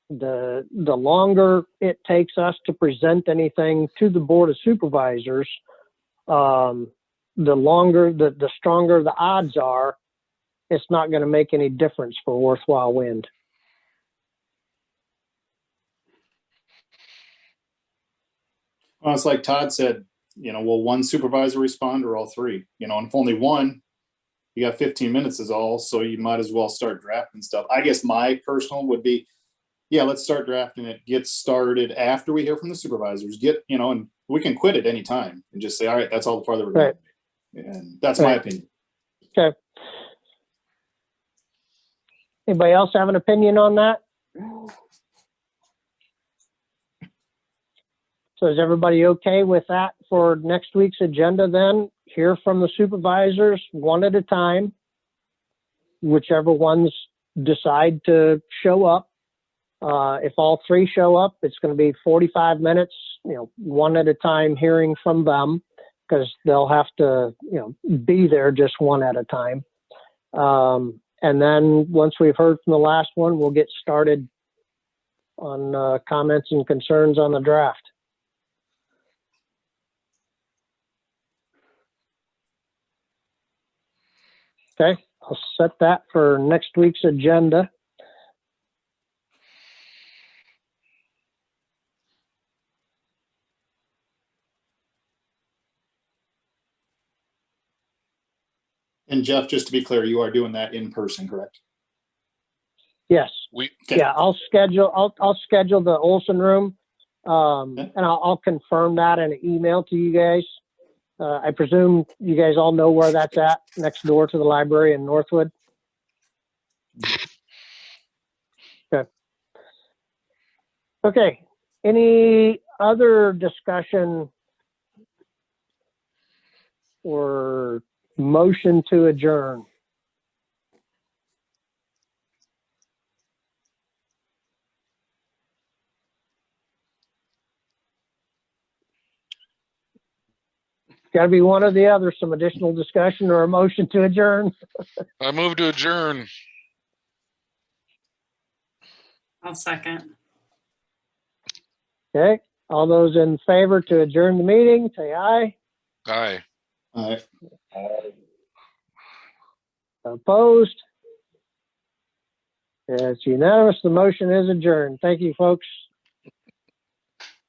The longer it takes us to present anything to the Board of Supervisors, the stronger the odds are it's not going to make any difference for Worthwhile Wind. Well, it's like Todd said, will one supervisor respond or all three? And if only one, you got 15 minutes is all, so you might as well start drafting stuff. I guess my personal would be, yeah, let's start drafting it, get started after we hear from the supervisors, and we can quit at any time and just say, all right, that's all the farther we're going. And that's my opinion. Okay. Anybody else have an opinion on that? So is everybody okay with that for next week's agenda then? Hear from the supervisors one at a time, whichever ones decide to show up. If all three show up, it's going to be 45 minutes, one at a time hearing from them because they'll have to, be there just one at a time. And then once we've heard from the last one, we'll get started on comments and concerns on the draft. Okay, I'll set that for next week's agenda. And Jeff, just to be clear, you are doing that in person, correct? Yes. Okay. Yeah, I'll schedule the Olson room, and I'll confirm that in an email to you guys. I presume you guys all know where that's at, next door to the library in Northwood. Okay. Okay. Any other discussion or motion to adjourn? Got to be one or the other, some additional discussion or a motion to adjourn. I move to adjourn. I'll second. Okay. All those in favor to adjourn the meeting, say aye. Aye. All right. Opposed? It's unanimous. The motion is adjourned. Thank you, folks.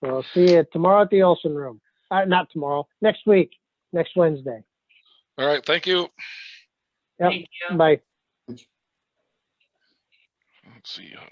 We'll see you tomorrow at the Olson room. Not tomorrow, next week, next Wednesday. All right. Thank you. Yep. Thank you. Bye. Let's see. Oh,